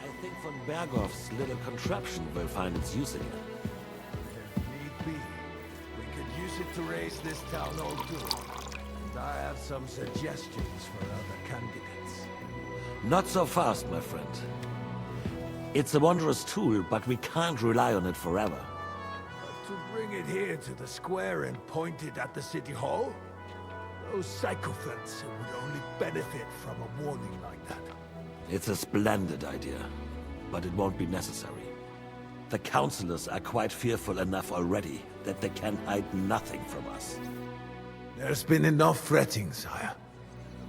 I think von Berghoff's little contraption will find its use again. If need be, we could use it to raise this town all good. And I have some suggestions for other candidates. Not so fast, my friend. It's a wondrous tool, but we can't rely on it forever. But to bring it here to the square and point it at the city hall? Those sycophants would only benefit from a warning like that. It's a splendid idea, but it won't be necessary. The councillors are quite fearful enough already that they can hide nothing from us. There's been enough fretting, sire.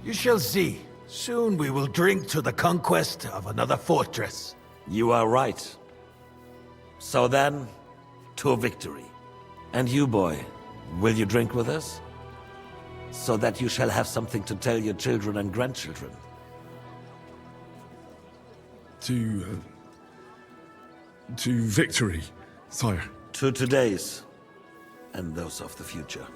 You shall see. Soon we will drink to the conquest of another fortress. You are right. So then, to victory. And you, boy, will you drink with us? So that you shall have something to tell your children and grandchildren. To victory, sire. To today's, and those of the future.